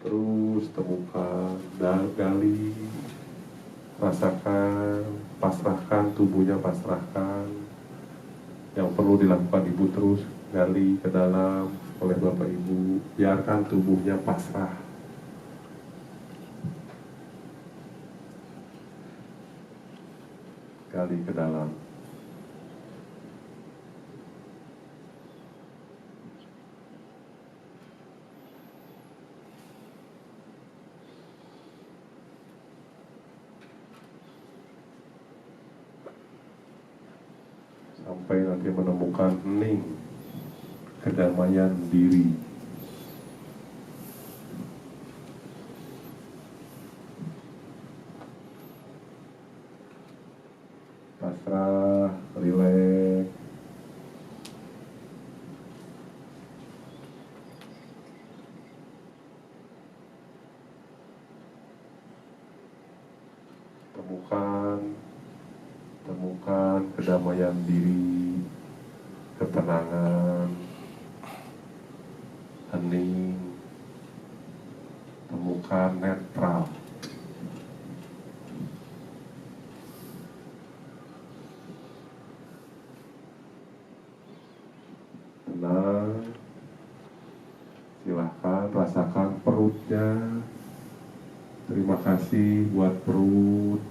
terus temukan dan gali, rasakan, pasrahkan tubuhnya, pasrahkan. Yang perlu dilakukan Ibu terus gali ke dalam oleh Bapak Ibu, biarkan tubuhnya pasrah. Gali ke dalam. Sampai nanti menemukan hening, kedamaian diri. Pasrah, rileks. Temukan kedamaian diri, ketenangan, hening, temukan netral. Tenang, silahkan rasakan perutnya. Terima kasih buat perut.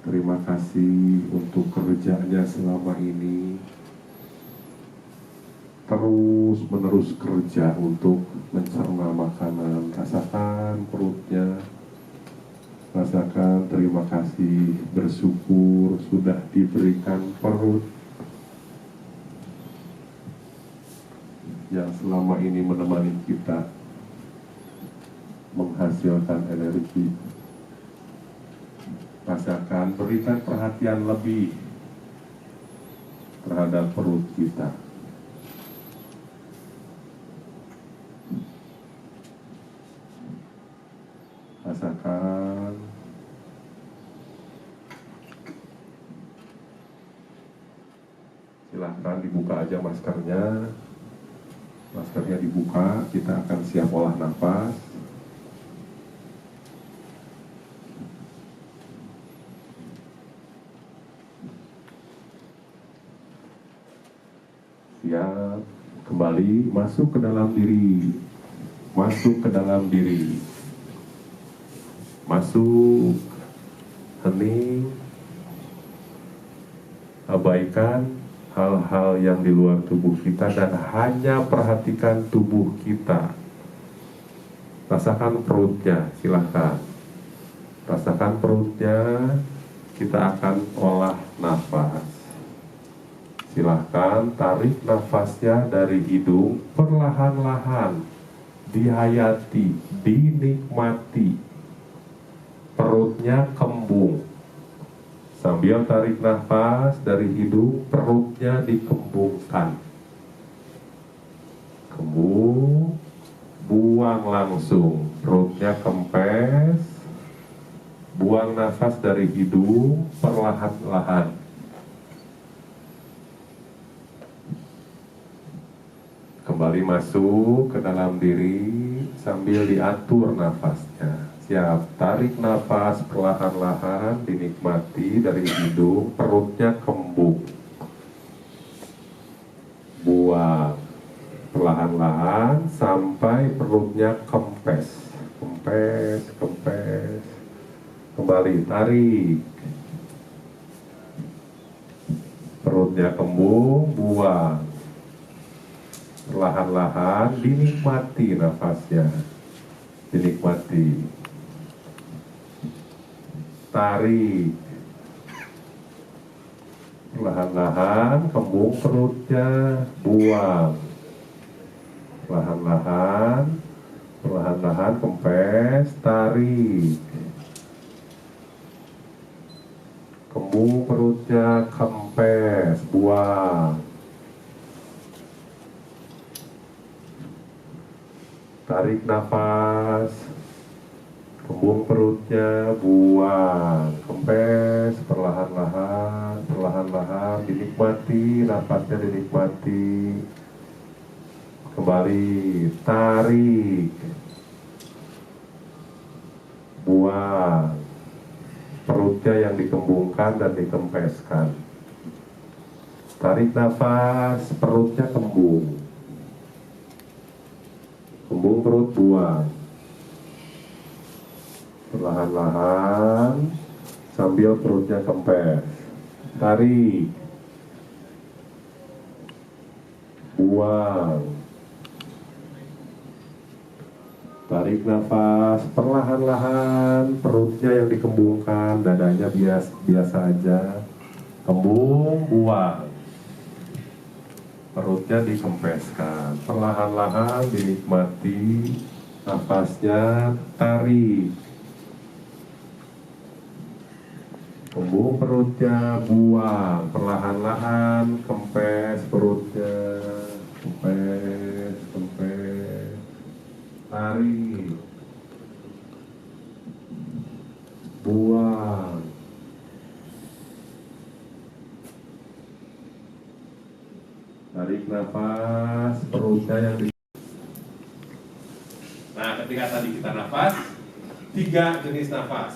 Terima kasih untuk kerjanya selama ini. Terus menerus kerja untuk mencerna makanan. Rasakan perutnya. Rasakan terima kasih, bersyukur sudah diberikan perut yang selama ini menemani kita menghasilkan energi. Rasakan, berikan perhatian lebih terhadap perut kita. Rasakan, silahkan dibuka aja maskernya. Maskernya dibuka, kita akan siap olah nafas. Siap, kembali masuk ke dalam diri, masuk ke dalam diri, masuk, hening, abaikan hal-hal yang di luar tubuh kita dan hanya perhatikan tubuh kita. Rasakan perutnya, silahkan. Rasakan perutnya. Kita akan olah nafas. Silahkan tarik nafasnya dari hidung perlahan-lahan. Dihayati, dinikmati. Perutnya kembung. Sambil tarik nafas dari hidung, perutnya dikembungkan. Kembung, buang langsung. Perutnya kempes. Buang nafas dari hidung perlahan-lahan. Kembali masuk ke dalam diri sambil diatur nafasnya. Siap, tarik nafas perlahan-lahan, dinikmati dari hidung, perutnya kembung. Buang perlahan-lahan sampai perutnya kempes. Kempes, kempes. Kembali, tarik. Perutnya kembung, buang. Perlahan-lahan dinikmati nafasnya. Dinikmati. Tarik. Perlahan-lahan kembung perutnya, buang. Perlahan-lahan, perlahan-lahan kempes, tarik. Kembung perutnya, kempes, buang. Tarik nafas. Kembung perutnya, buang. Kempes, perlahan-lahan, perlahan-lahan. Dinikmati, nafasnya dinikmati. Kembali, tarik. Buang. Perutnya yang dikembungkan dan dikempeskan. Tarik nafas, perutnya kembung. Kembung perut, buang. Perlahan-lahan sambil perutnya kempes. Tarik. Buang. Tarik nafas perlahan-lahan, perutnya yang dikembungkan, dadanya biasa aja. Kembung, buang. Perutnya dikempeskan. Perlahan-lahan dinikmati nafasnya, tarik. Kembung perutnya, buang. Perlahan-lahan kempes perutnya. Kempes, kempes. Tarik. Buang. Tarik nafas, perutnya yang di... Nah, ketika tadi kita nafas, 3 jenis nafas.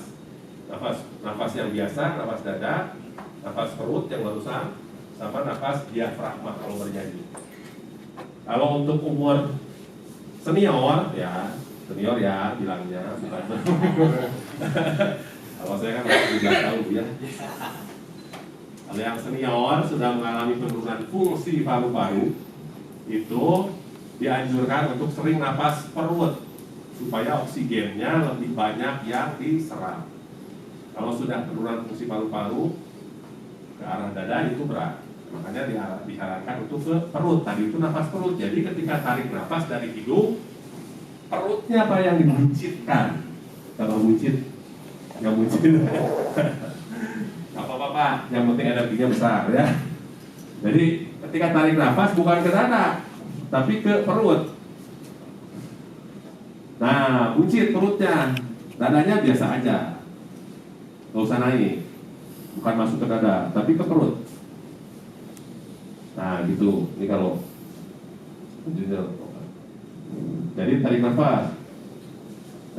Nafas yang biasa, nafas dada, nafas perut yang barusan, sama nafas diafragma kalau bernyanyi. Kalau untuk umur senior ya bilangnya bukan. Kalau saya kan sudah tahu ya. Kalau yang senior sudah mengalami penurunan fungsi paru-paru, itu dianjurkan untuk sering napas perut supaya oksigennya lebih banyak yang diserap. Kalau sudah penurunan fungsi paru-paru ke arah dada itu berat, makanya diarahkan untuk ke perut. Tadi itu napas perut. Jadi ketika tarik napas dari hidung, perutnya apa yang dibuncitkan? Kalau buncit, nggak buncit. Gak apa-apa, yang penting energinya besar ya. Jadi ketika tarik nafas bukan ke dada, tapi ke perut. Nah, buncit perutnya, dadanya biasa aja, gak usah naik, bukan masuk ke dada, tapi ke perut. Nah gitu, ini kalau jadi tarik nafas.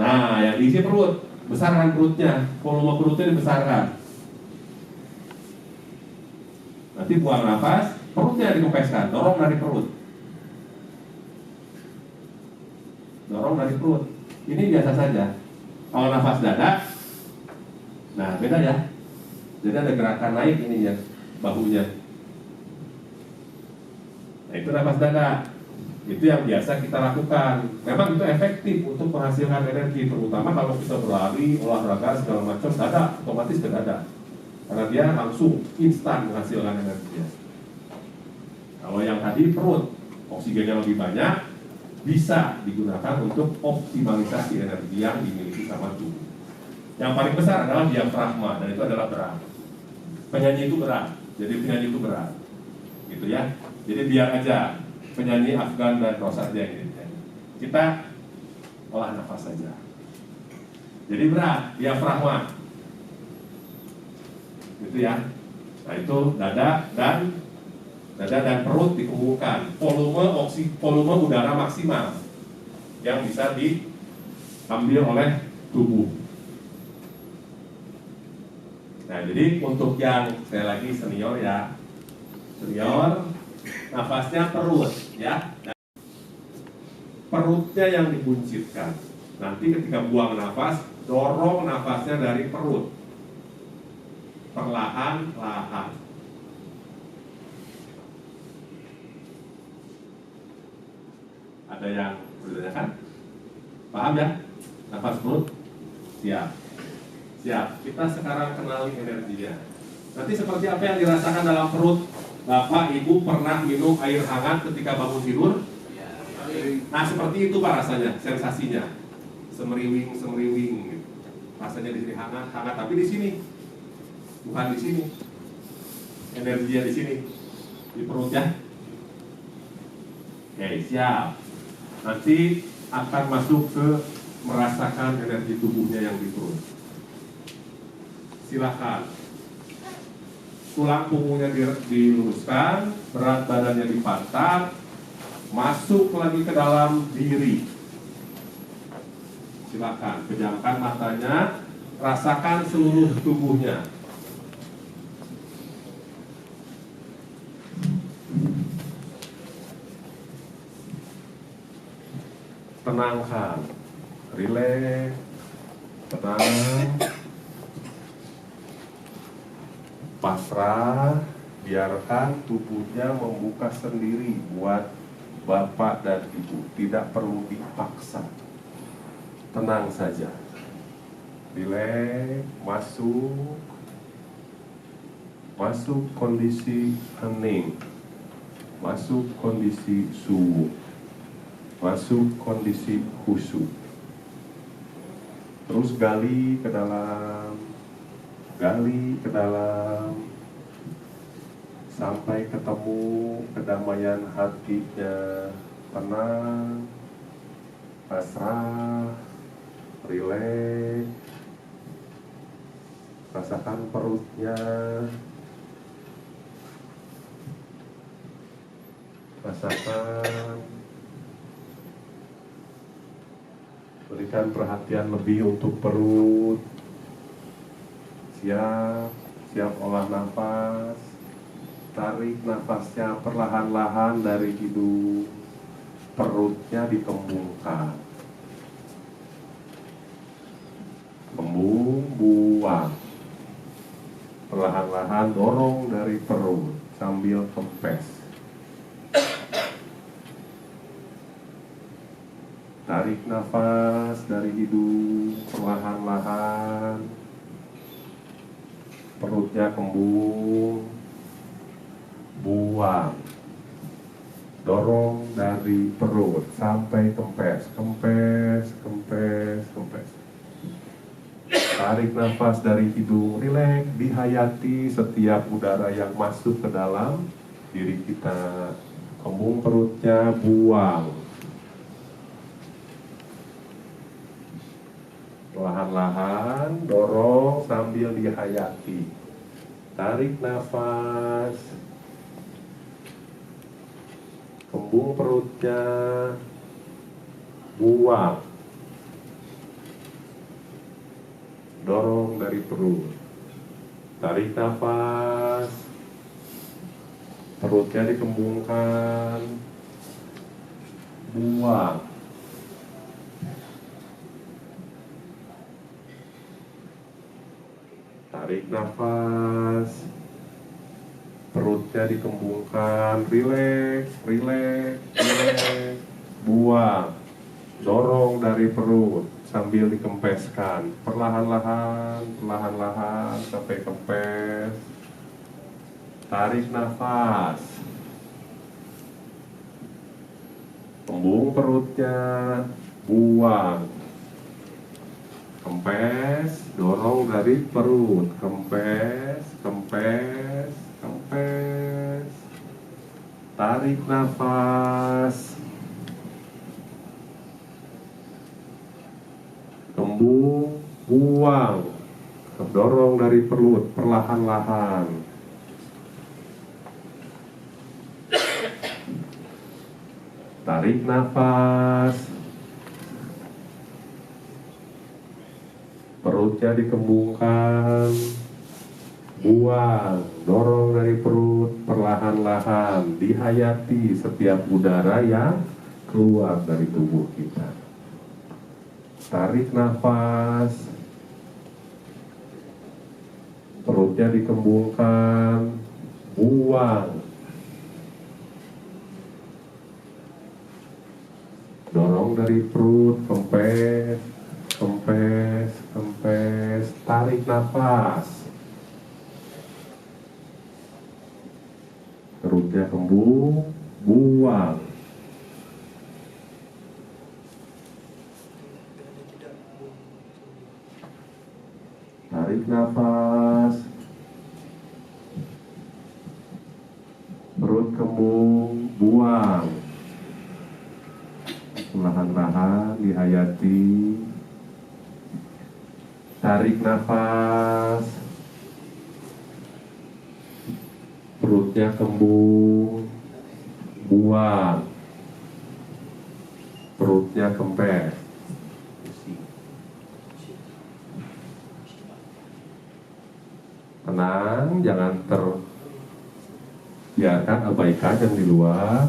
Nah, yang diisi perut, besarkan perutnya, volume perutnya dibesarkan. Nanti buang nafas, perutnya dikempeskan, dorong dari perut. Dorong dari perut. Ini biasa saja. Kalau nafas dada, nah beda ya. Jadi ada gerakan naik ininya, bahunya. Nah itu nafas dada. Itu yang biasa kita lakukan. Memang itu efektif untuk menghasilkan energi, terutama kalau kita berlari, olahraga segala macam, dada otomatis ke dada. Karena dia langsung instan menghasilkan energi. Kalau yang tadi perut, oksigennya lebih banyak, bisa digunakan untuk optimalisasi energi yang dimiliki sama tubuh. Yang paling besar adalah diafragma, dan itu adalah berat. Penyanyi itu berat, jadi penyanyi itu berat, gitu ya. Jadi biar aja penyanyi Afgan dan Rosa aja yang ini. Kita olah nafas saja. Jadi berat, diafragma, gitu ya. Nah itu dada dan perut dikumpulkan. Volume udara maksimal yang bisa diambil oleh tubuh. Nah, jadi untuk yang saya lagi senior ya, senior nafasnya perut ya, perutnya yang dibuncitkan. Nanti ketika buang nafas, dorong nafasnya dari perut, perlahan-lahan. Ada yang bertanyakan? Paham ya? Nafas perut? Siap. Siap, kita sekarang kenali energinya. Nanti seperti apa yang dirasakan dalam perut Bapak, Ibu pernah minum air hangat ketika bangun tidur? Nah seperti itu Pak rasanya, sensasinya. Semeriwing, gitu. Rasanya di sini hangat, tapi di sini. Bukan di sini. Energinya di sini. Di perut ya. Oke, siap. Nanti akan masuk ke merasakan energi tubuhnya yang di perut. Silakan. Tulang punggungnya diluruskan, berat badannya dipantat, masuk lagi ke dalam diri. Silakan, pejamkan matanya, rasakan seluruh tubuhnya. Tenangkan, rileks, tenang. Pasrah, biarkan tubuhnya membuka sendiri buat Bapak dan Ibu. Tidak perlu dipaksa. Tenang saja. Rileks, masuk kondisi hening, masuk kondisi subuh, masuk kondisi khusyuk. Terus gali ke dalam sampai ketemu kedamaian hatinya, tenang, pasrah, rileks. Rasakan perutnya, rasakan, berikan perhatian lebih untuk perut. Siap olah nafas. Tarik nafasnya perlahan-lahan dari hidung. Perutnya dikembungkan. Kembung, buang. Perlahan-lahan dorong dari perut sambil kempes. Tarik nafas dari hidung perlahan-lahan. Perutnya kembung, buang, dorong dari perut sampai kempes. Tarik nafas dari hidung, rileks, dihayati setiap udara yang masuk ke dalam diri kita. Kembung perutnya, buang. Perlahan-lahan dorong sambil dihayati. Tarik nafas. Kembung perutnya. Buang. Dorong dari perut. Tarik nafas. Perutnya dikembungkan. Buang. Tarik nafas, Perutnya dikembungkan, rileks, rileks, rileks. Buang, dorong dari perut sambil dikempeskan, perlahan-lahan, perlahan-lahan sampai kempes. Tarik nafas, kembung perutnya, buang, kempes, dorong dari perut, kempes, kempes, kempes. Tarik nafas, kembung, buang, dorong dari perut, perlahan-lahan. Tarik nafas, perutnya dikembungkan, buang, dorong dari perut, perlahan-lahan, dihayati setiap udara yang keluar dari tubuh kita. Tarik nafas, perutnya dikembungkan, buang, dorong dari perut, kempes, kempes, kempes. Tarik nafas, perutnya kembung, buang. Tarik nafas, perut kembung, buang. Perlahan-lahan dihayati. Tarik nafas, perutnya kembung, buang, perutnya kempes. Tenang, jangan biarkan abaikan yang di luar.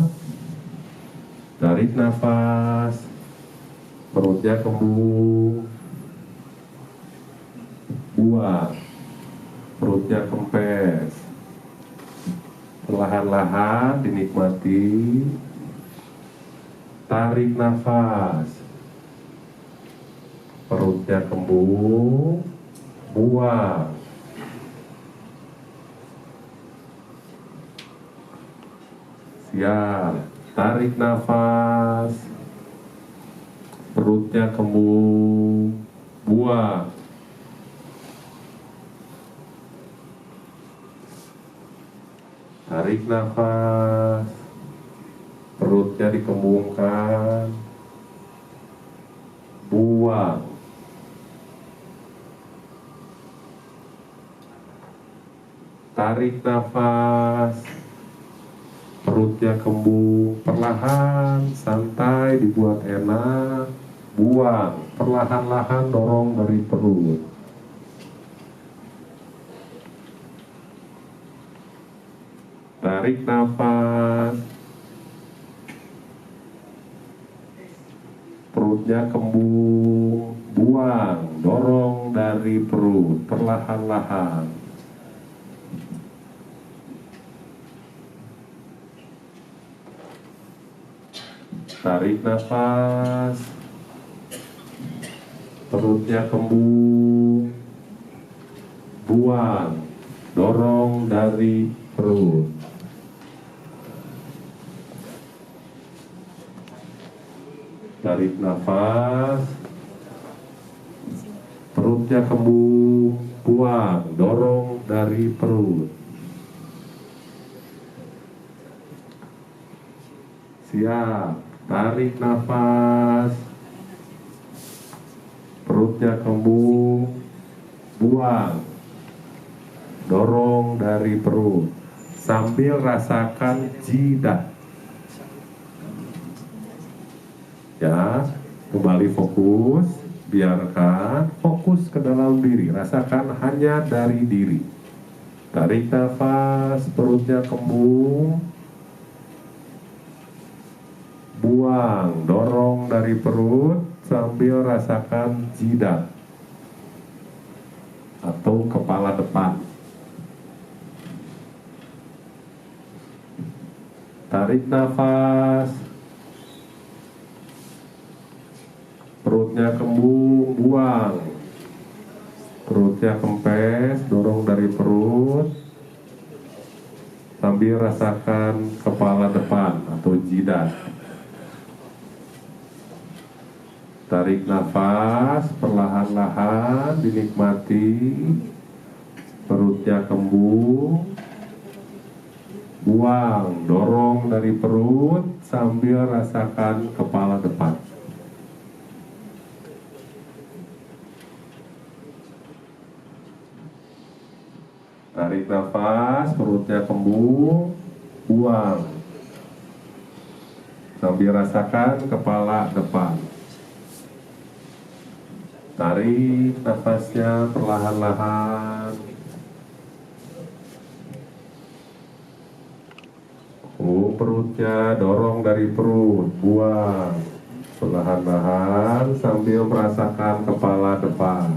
Tarik nafas, perutnya kembung, buang, perutnya kempes. Perlahan-lahan dinikmati. Tarik nafas, perutnya kembung, buang. Siap. Tarik nafas, perutnya kembung, buang. Tarik nafas, perutnya dikembungkan, buang. Tarik nafas, perutnya kembung, perlahan, santai, dibuat enak, buang, perlahan-lahan dorong dari perut. Tarik nafas, perutnya kembung, buang, dorong dari perut, perlahan-lahan. Tarik nafas, perutnya kembung, buang, dorong dari perut. Tarik nafas, perutnya kembung, buang, dorong dari perut. Siap. Tarik nafas, perutnya kembung, buang, dorong dari perut, sambil rasakan jidat. Ya, kembali fokus, biarkan fokus ke dalam diri, rasakan hanya dari diri. Tarik nafas, perutnya kembung, buang, dorong dari perut sambil rasakan jidat atau kepala depan. Tarik nafas. Perutnya kembung, buang. Perutnya kempes, dorong dari perut. Sambil rasakan kepala depan atau jidat. Tarik nafas, perlahan-lahan dinikmati. Perutnya kembung. Buang, dorong dari perut sambil rasakan kepala depan. Tarik nafas, perutnya kembung, buang. Sambil rasakan kepala depan. Tarik nafasnya perlahan-lahan. Perutnya dorong dari perut, buang. Perlahan-lahan sambil merasakan kepala depan.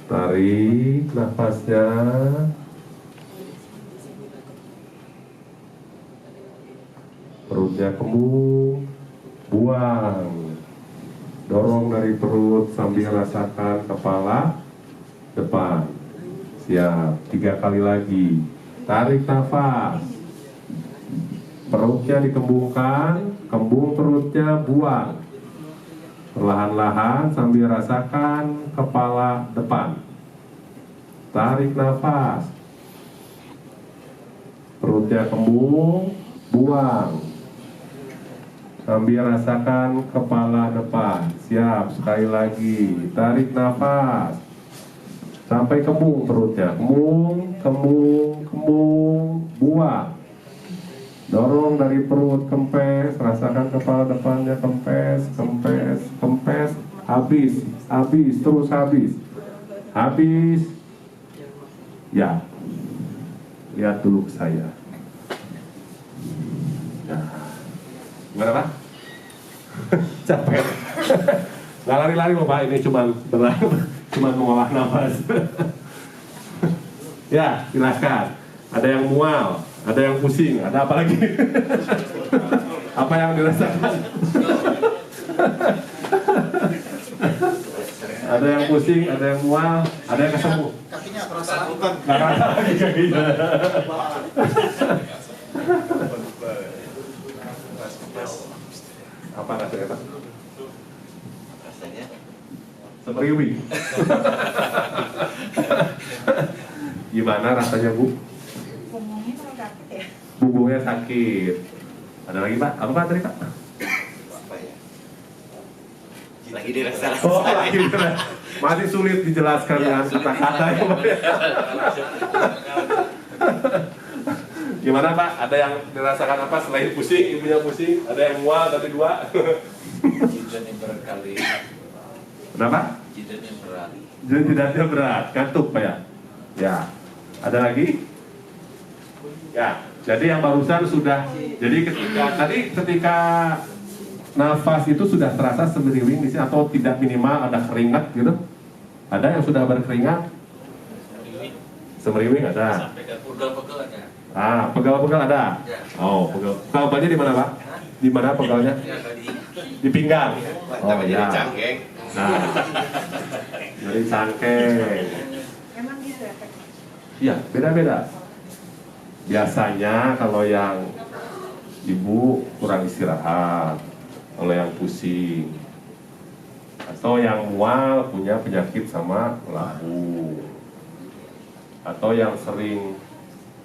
Tarik nafasnya. Perutnya kembung, buang. Dorong dari perut sambil rasakan kepala depan. Siap, 3 kali lagi. Tarik nafas. Perutnya dikembungkan, kembung perutnya, buang. Perlahan-lahan sambil rasakan kepala depan. Tarik nafas. Perutnya kembung, buang. Sambil rasakan kepala depan. Siap, sekali lagi. Tarik nafas. Sampai kembung perutnya. Kembung, kembung, kembung, buang. Dorong dari perut, kempes. Rasakan kepala depannya, kempes, kempes, kempes. Habis, habis, terus habis. Habis. Ya. Lihat dulu ke saya. Nah. Gimana Pak? Capek. Nggak lari-lari loh Pak, ini cuma mengolah nafas. Ya, silakan. Ada yang mual, ada yang pusing, ada apa lagi? Apa yang dirasakan? Ada yang pusing, ada yang mual, ada yang kesembuh. Kakinya kerasa bukan. Nggak kerasa lagi kakinya. Apa rasanya Pak? Rasanya Semeriwi. Gimana rasanya Bu? Punggungnya kalau sakit ya. Punggungnya sakit. Ada lagi Pak? Apa Pak tadi Pak? apa ya? Lagi dirasa. Oh lagi bener. Masih sulit dijelaskan dengan kata-kata ya Pak. Gimana Pak? Ada yang dirasakan apa selain pusing? Ibunya pusing? Ada yang mual tadi 2? Jidat yang berkali. Kenapa? Jidat yang berat. Jadi jidatnya berat, kantuk Pak ya? Ya. Ada lagi? Ya. Jadi yang barusan sudah. Jadi ketika nafas itu sudah terasa semeriwing di sini atau tidak minimal ada keringat gitu? Ada yang sudah berkeringat? Semeriwing ada. Sampai ke pegel-pegel aja. Ah, pegal-pegal ada. Ya. Oh, pegal-pegalnya di mana Pak? Di mana pegalnya? Ya, tadi. Di pinggang. Oh ya. Cangkeng. Nah, dari cangkeng. Emang dia ada efek. Iya, beda-beda. Biasanya kalau yang ibu kurang istirahat, kalau yang pusing, atau yang mual punya penyakit sama lambung, atau yang sering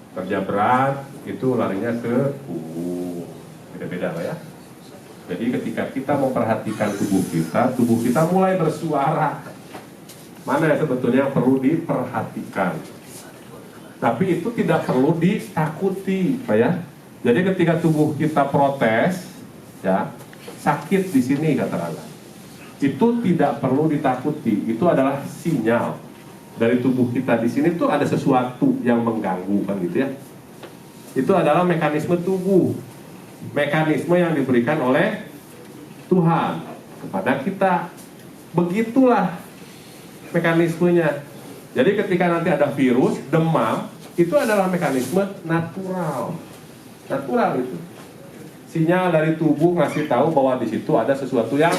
kerja berat itu larinya ke punggung. Beda-beda Pak ya. Jadi ketika kita memperhatikan tubuh kita mulai bersuara. Mana yang sebetulnya yang perlu diperhatikan. Tapi itu tidak perlu ditakuti, Pak ya. Jadi ketika tubuh kita protes, ya, sakit di sini katakanlah. Itu tidak perlu ditakuti. Itu adalah sinyal dari tubuh kita di sini tuh ada sesuatu yang mengganggu kan gitu ya. Itu adalah mekanisme tubuh. Mekanisme yang diberikan oleh Tuhan kepada kita. Begitulah mekanismenya. Jadi ketika nanti ada virus, demam, Itu adalah mekanisme natural. Natural itu. Sinyal dari tubuh ngasih tahu bahwa di situ ada sesuatu yang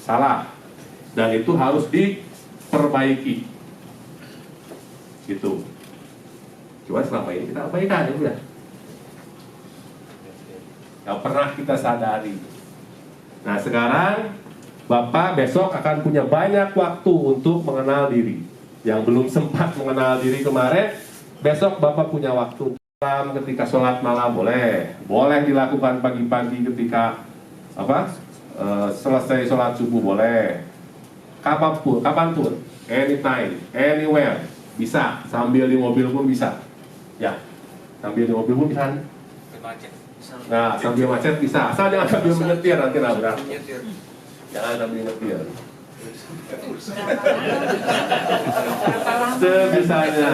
salah. Dan itu harus diperbaiki. Gitu. Cuma selama ini kita abaikan ya. Gak pernah kita sadari. Nah sekarang Bapak besok akan punya banyak waktu untuk mengenal diri. Yang belum sempat mengenal diri kemarin, besok Bapak punya waktu. Ketika sholat malam boleh dilakukan pagi-pagi ketika selesai sholat subuh boleh, kapanpun, anytime, anywhere, bisa, sambil di mobil pun bisa, ya, sambil di mobil pun bisa. Nah, sambil macet bisa, asal jangan sambil menyetir nanti nabrak. Jangan sambil menyetir. Sebisanya.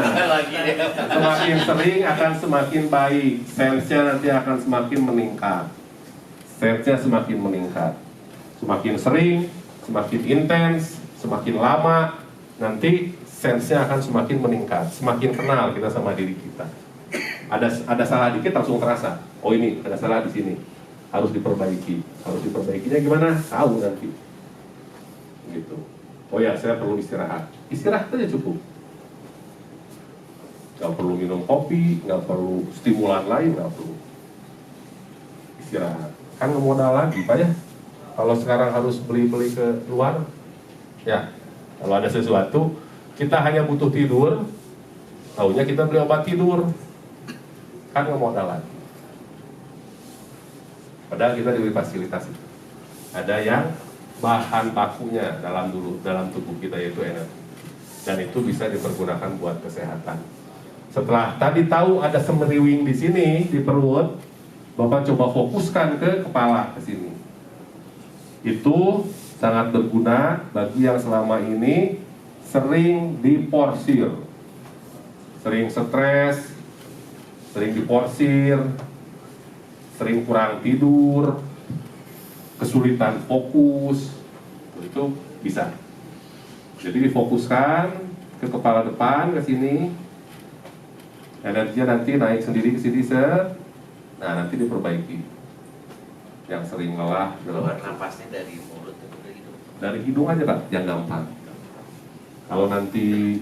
Semakin sering akan semakin baik. Sensenya nanti akan semakin meningkat. Sensenya semakin meningkat. Semakin sering, semakin intens, semakin lama, nanti sensenya akan semakin meningkat. Semakin kenal kita sama diri kita. Ada salah dikit langsung terasa. Oh ini ada salah di sini. Harus diperbaiki. Harus diperbaikinya gimana? Tahu nanti. Gitu. Oh ya, saya perlu istirahat. Istirahat aja cukup. Gak perlu minum kopi, gak perlu stimulan lain, gak perlu. Istirahat. Kan modal lagi, Pak ya. Kalau sekarang harus beli-beli ke luar, ya. Kalau ada sesuatu, kita hanya butuh tidur, taunya kita beli obat tidur. Kan nggak modal lagi. Padahal kita diberi fasilitas itu. Ada yang bahan bakunya dalam tubuh kita yaitu energi, dan itu bisa dipergunakan buat kesehatan. Setelah tadi tahu ada semeriwing di sini di perut, Bapak coba fokuskan ke kepala ke sini. Itu sangat berguna bagi yang selama ini sering diporsir, sering stres, sering diporsir, sering kurang tidur, kesulitan fokus, itu bisa. Jadi difokuskan ke kepala depan ke sini, energinya nanti naik sendiri ke sini nah nanti diperbaiki. Yang sering lelah, Keluar napasnya dari mulut atau dari hidung? dari hidung aja Pak, yang gampang. Kalau nanti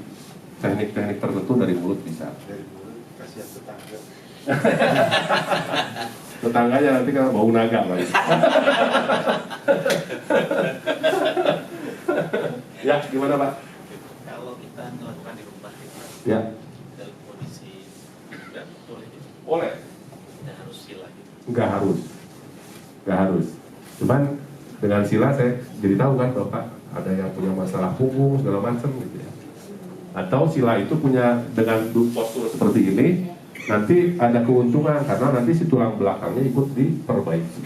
teknik-teknik tertentu dari mulut bisa. Dari mulut, kasihan tetangga. Tetangganya nanti kan bau naga Pak. Ya, gimana Pak? Kalau kita melakukan di rumah kita Ya, dalam kondisi tidak boleh gitu. boleh. Tidak harus sila gitu. Nggak harus. Cuman dengan sila saya jadi tahu kan Bapak ada yang punya masalah punggung segala macam gitu ya. Atau sila itu punya dengan postur seperti ini, nanti ada keuntungan karena nanti si tulang belakangnya ikut diperbaiki.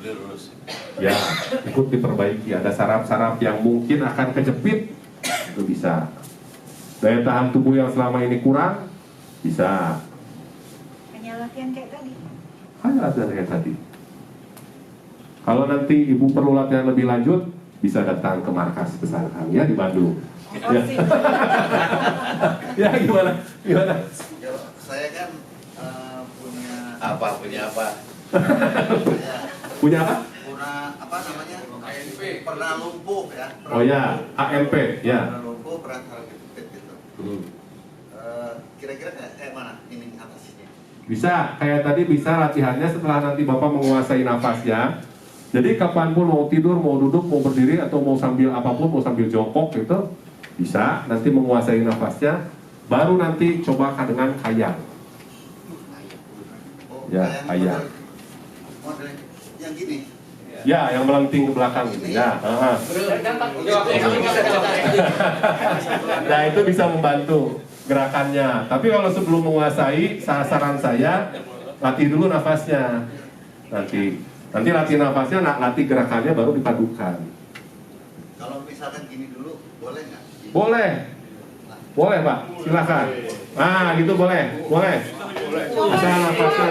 Lurus. Ya, ikut diperbaiki. Ada saraf-saraf yang mungkin akan kejepit, itu bisa. Daya tahan tubuh yang selama ini kurang, bisa. Hanya latihan kayak tadi. Hanya latihan kayak tadi. Kalau nanti Ibu perlu latihan lebih lanjut, bisa datang ke markas Pesantren ya di Bandung. Ya, ya gimana? Saya kan punya Punya apa? Punya apa? apa namanya? Pernah lumpuh ya. Oh ya, AMP ya. Pernah lumpuh, pernah sakit gitu. Kira-kira kayak mana ini atasinya? Bisa, kayak tadi bisa latihannya setelah nanti Bapak menguasai nafasnya. Jadi kapanpun mau tidur, mau duduk, mau berdiri, atau mau sambil apapun, mau sambil jongkok gitu, bisa nanti menguasai nafasnya. Baru nanti coba dengan kayang. Oh, Ya, kayang. Model yang gini. Ya, yang melenting ke belakang gitu. Ya, nah itu bisa membantu gerakannya. Tapi kalau sebelum menguasai, saran saya latih dulu nafasnya. Nanti latih nafasnya, latih gerakannya baru dipadukan. Kalau misalkan gini dulu, boleh nggak? Boleh Pak, silakan. Nah, gitu boleh. Bisa nafasnya.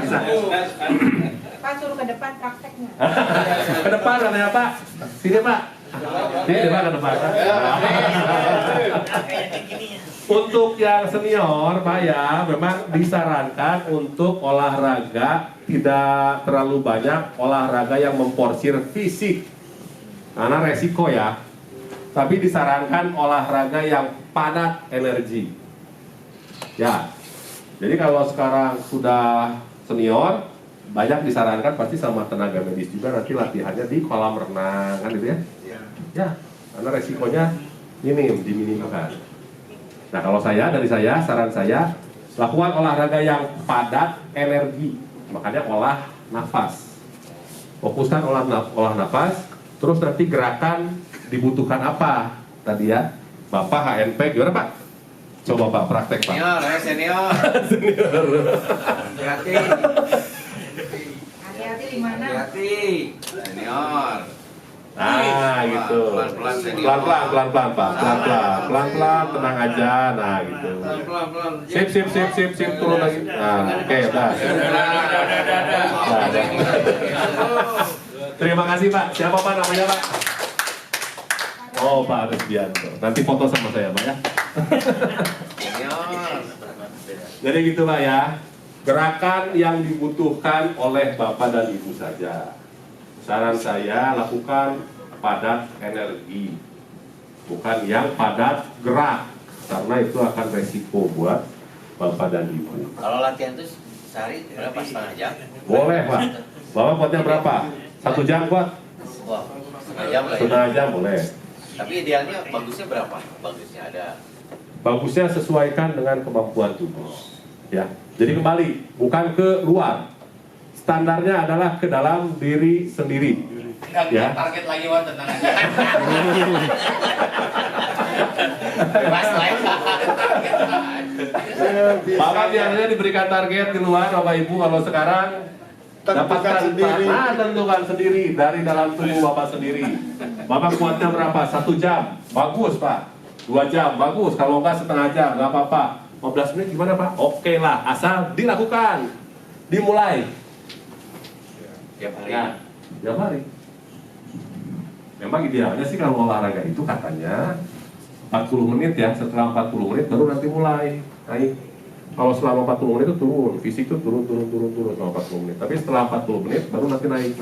Bisa. Pak suruh ke depan prakteknya. Ke depan katanya Pak. Sini Pak. Sini Pak ke depan. Kayak gini ya. Untuk yang senior, Pak ya, memang disarankan untuk olahraga tidak terlalu banyak olahraga yang memporsir fisik, karena resiko ya. Tapi disarankan olahraga yang padat energi. Ya, jadi kalau sekarang sudah senior, banyak disarankan pasti sama tenaga medis juga nanti latihannya di kolam renang, kan gitu ya? Ya, karena resikonya diminimkan. Nah kalau dari saya, saran saya, lakukan olahraga yang padat energi, makanya olah nafas. Fokuskan olah nafas, terus nanti gerakan dibutuhkan apa tadi ya, Bapak HNP gimana Pak? Coba Pak praktek Pak. Senior. Hati-hati. Hati-hati di mana? Hati-hati. Senior. Nah gitu. Pelan-pelan senior. Pelan-pelan Pak. Pelan-pelan tenang aja. Nah gitu. Pelan-pelan. Sip turun lagi. Nah, oke udah. Terima kasih Pak. Siapa Pak namanya Pak? Oh Pak Resbianto. Nanti foto sama saya Pak ya. Senior. Jadi gitu Pak ya. Gerakan yang dibutuhkan oleh Bapak dan Ibu saja. Saran saya lakukan padat energi, bukan yang padat gerak, karena itu akan resiko buat Bapak dan Ibu. Kalau latihan itu sehari berapa, setengah jam? Boleh Pak. Bapak kuatnya berapa? 1 jam kuat? Wah, setengah jam lah ya. Setengah jam boleh. Tapi idealnya bagusnya berapa? Bagusnya ada. Bagusnya sesuaikan dengan kemampuan tubuh. Ya. Jadi kembali, bukan ke luar. Standarnya adalah ke dalam diri sendiri. Ya. Target lagi Wan, tenang aja. Bebas lah ya. Bapak biasanya diberikan target di luar, Bapak Ibu. Kalau sekarang dapatkan sendiri. Nah, tentukan sendiri dari dalam tubuh Bapak sendiri. Bapak kuatnya berapa? 1 jam. Bagus Pak. 2 jam. Bagus. Kalau enggak setengah jam, nggak apa-apa. 15 menit gimana Pak? Oke lah, asal dilakukan. Dimulai. Tiap hari. Ya, tiap hari. Memang idealnya sih kalau olahraga itu katanya 40 menit ya, setelah 40 menit baru nanti mulai naik. Kalau selama 40 menit itu turun, fisik itu turun selama 40 menit. Tapi setelah 40 menit baru nanti naik.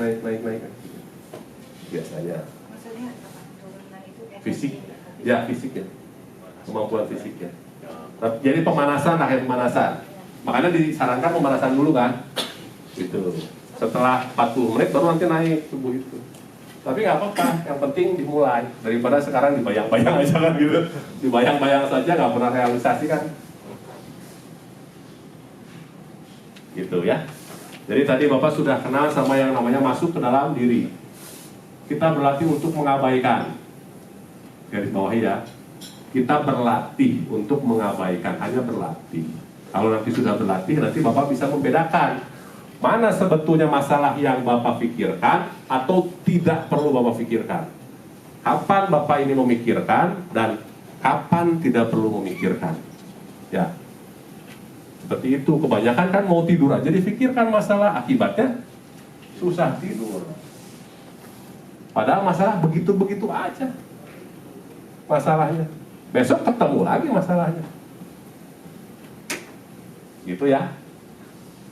Biasanya. Maksudnya apa? Turunan itu Fisik, ya fisik ya. Kemampuan fisik ya. Jadi pemanasan, akhir pemanasan. Makanya disarankan pemanasan dulu kan. Gitu. Setelah 40 menit baru nanti naik tubuh itu. Tapi nggak apa-apa, yang penting dimulai. Daripada sekarang dibayang-bayang aja kan gitu. Dibayang-bayang saja nggak pernah realisasi kan. Gitu ya. Jadi tadi Bapak sudah kenal sama yang namanya masuk ke dalam diri. Kita berlatih untuk mengabaikan. Garis bawahi ya. Kita berlatih untuk mengabaikan, hanya berlatih. Kalau nanti sudah berlatih, nanti Bapak bisa membedakan mana sebetulnya masalah yang Bapak pikirkan atau tidak perlu Bapak pikirkan. Kapan Bapak ini memikirkan dan kapan tidak perlu memikirkan. Ya. Seperti itu, kebanyakan kan mau tidur aja difikirkan masalah, akibatnya susah tidur. Padahal masalah begitu-begitu aja masalahnya. Besok ketemu lagi masalahnya. Gitu ya.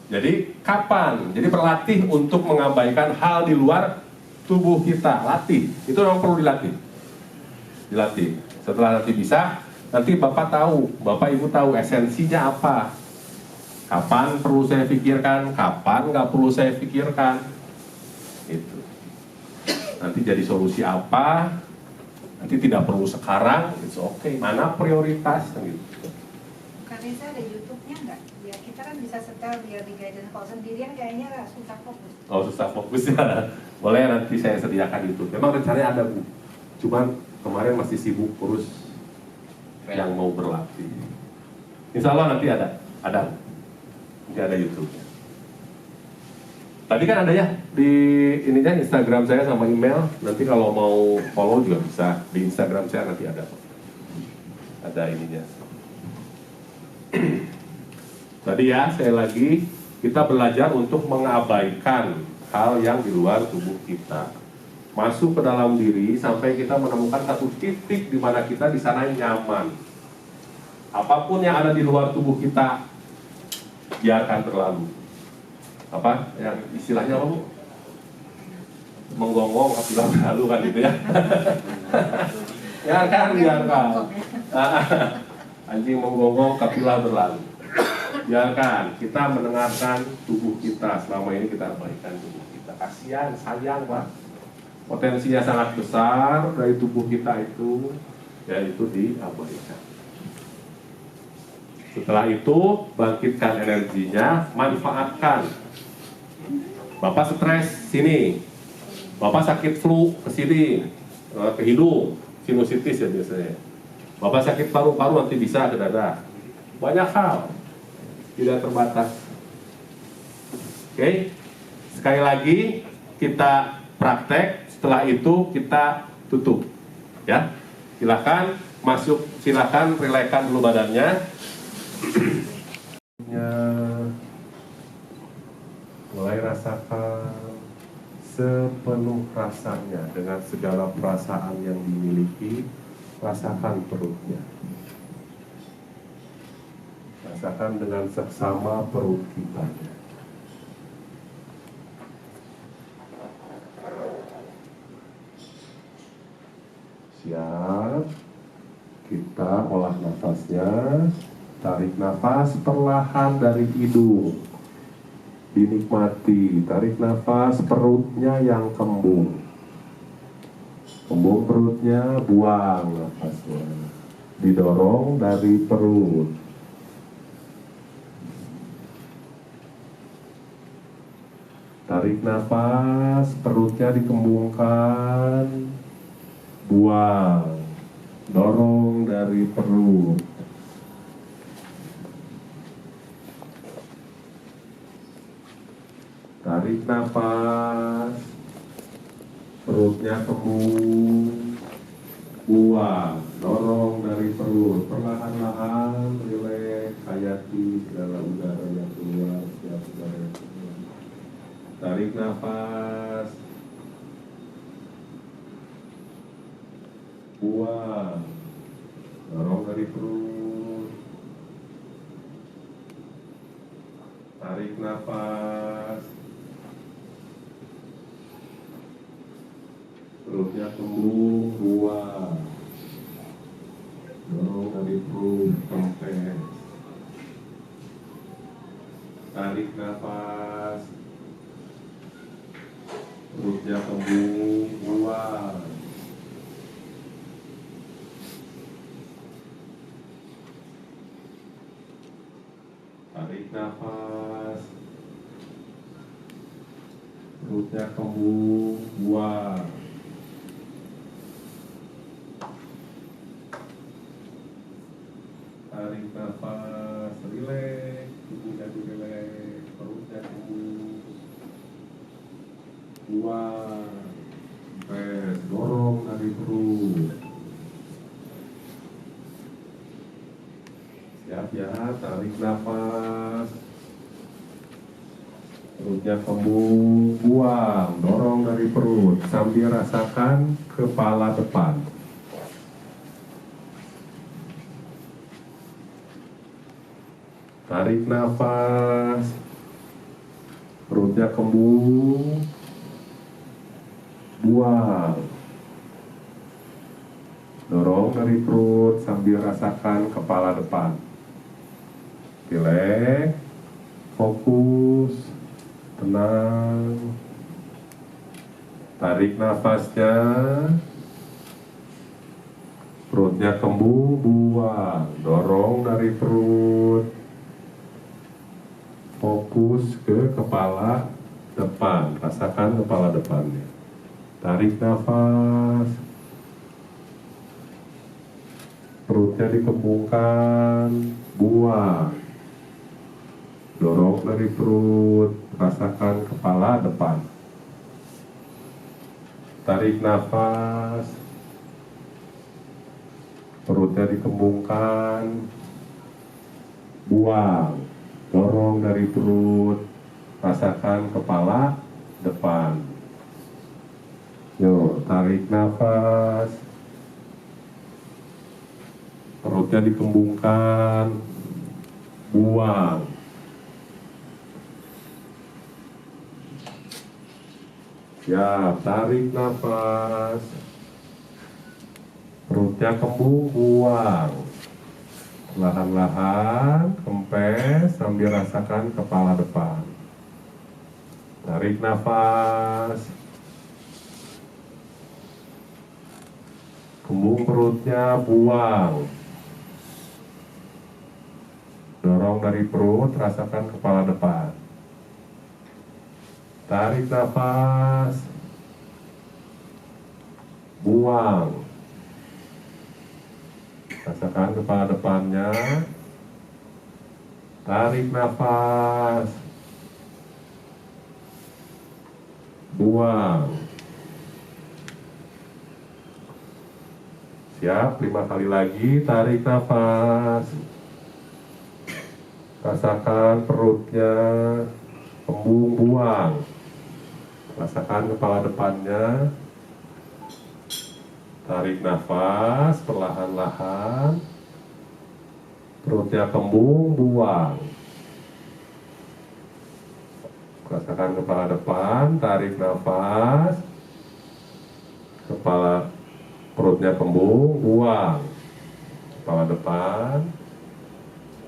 Jadi kapan? Jadi berlatih untuk mengabaikan hal di luar tubuh kita. Latih. Itu memang perlu dilatih. Dilatih. Setelah nanti bisa, nanti Bapak tahu, Bapak Ibu tahu esensinya apa. Kapan perlu saya pikirkan, kapan nggak perlu saya pikirkan. Itu. Nanti jadi solusi apa? Nanti tidak perlu sekarang, it's okay. Mana prioritas gitu. Kak Reza ada YouTube-nya nggak? Ya kita kan bisa setel biar di guidance. Kalau sendirian kayaknya susah fokus. Kalau susah fokus ya, boleh nanti saya sediakan YouTube. Memang rencananya ada Bu, cuman kemarin masih sibuk urus yang mau berlatih. Insya Allah nanti ada, nanti ada YouTube-nya. Tadi kan ada ya di ininya Instagram saya sama email. Nanti kalau mau follow juga bisa di Instagram saya, nanti ada ininya. Tadi ya saya lagi kita belajar untuk mengabaikan hal yang di luar tubuh kita, masuk ke dalam diri sampai kita menemukan satu titik di mana kita di sana nyaman. Apapun yang ada di luar tubuh kita, biarkan berlalu. Apa? Yang istilahnya apa, Bu? Menggonggong apabila berlalu kan gitu ya. biarkan. Anjing menggonggong kapilah berlalu. Biarkan kita mendengarkan tubuh kita. Selama ini kita abaikan tubuh kita. Kasihan, sayang Pak. Potensinya sangat besar dari tubuh kita itu, yaitu diabaikan. Setelah itu bangkitkan energinya, manfaatkan. Bapak stres sini, Bapak sakit flu ke sini, ke hidung, sinusitis ya biasanya. Bapak sakit paru-paru nanti bisa ke dada. Banyak hal, tidak terbatas. Oke, sekali lagi kita praktek. Setelah itu kita tutup. Ya, silakan masuk, silakan relaxkan dulu badannya. Mulai rasakan sepenuh rasanya dengan segala perasaan yang dimiliki. Rasakan perutnya. Rasakan dengan seksama perut kita. Siap. Kita olah nafasnya. Tarik nafas perlahan dari hidung. Dinikmati. Tarik nafas perutnya yang kembung. Kembung perutnya, buang nafasnya. Didorong dari perut. Tarik nafas, perutnya dikembungkan. Buang. Dorong dari perut. Tarik nafas, perutnya kembung, buang, dorong dari perut, perlahan-lahan, rileks, hayati segala udara yang keluar, setiap udara yang keluar. Tarik nafas, buang, dorong dari perut. Tarik nafas, perutnya kembung, buang, dorong dari perut, kempes. Tarik nafas, perutnya kembung, buang. Tarik nafas, perutnya kembung, buang. Tarik nafas, rileks, tubuhnya rileks, perutnya kembung, buang. Dorong dari perut. Siap ya, tarik nafas, perutnya kembung, buang, dorong dari perut sambil rasakan kepala depan. Tarik nafas, perutnya kembung, buang, dorong dari perut sambil rasakan kepala depan. Rileks, fokus, tenang. Tarik nafasnya, perutnya kembung, buang, dorong dari perut, fokus ke kepala depan, rasakan kepala depannya. Tarik nafas, perutnya dikembungkan, buang, dorong dari perut, rasakan kepala depan. Tarik nafas, perutnya dikembungkan, buang, dorong dari perut, rasakan kepala depan. Yuk, tarik nafas, perut perutnya dikembungkan, buang. Siap, tarik nafas, perutnya kembung, buang. Perlahan-lahan, kempes sambil rasakan kepala depan. Tarik nafas, kembung perutnya, buang. Dorong dari perut, rasakan kepala depan. Tarik nafas, buang. Rasakan kepala depannya. Tarik nafas, buang. Siap, 5 kali lagi. Tarik nafas, rasakan perutnya, kembung, buang. Rasakan kepala depannya. Tarik nafas perlahan-lahan, perutnya kembung, buang. Rasakan kepala depan. Tarik nafas, kepala perutnya kembung, buang. Kepala depan.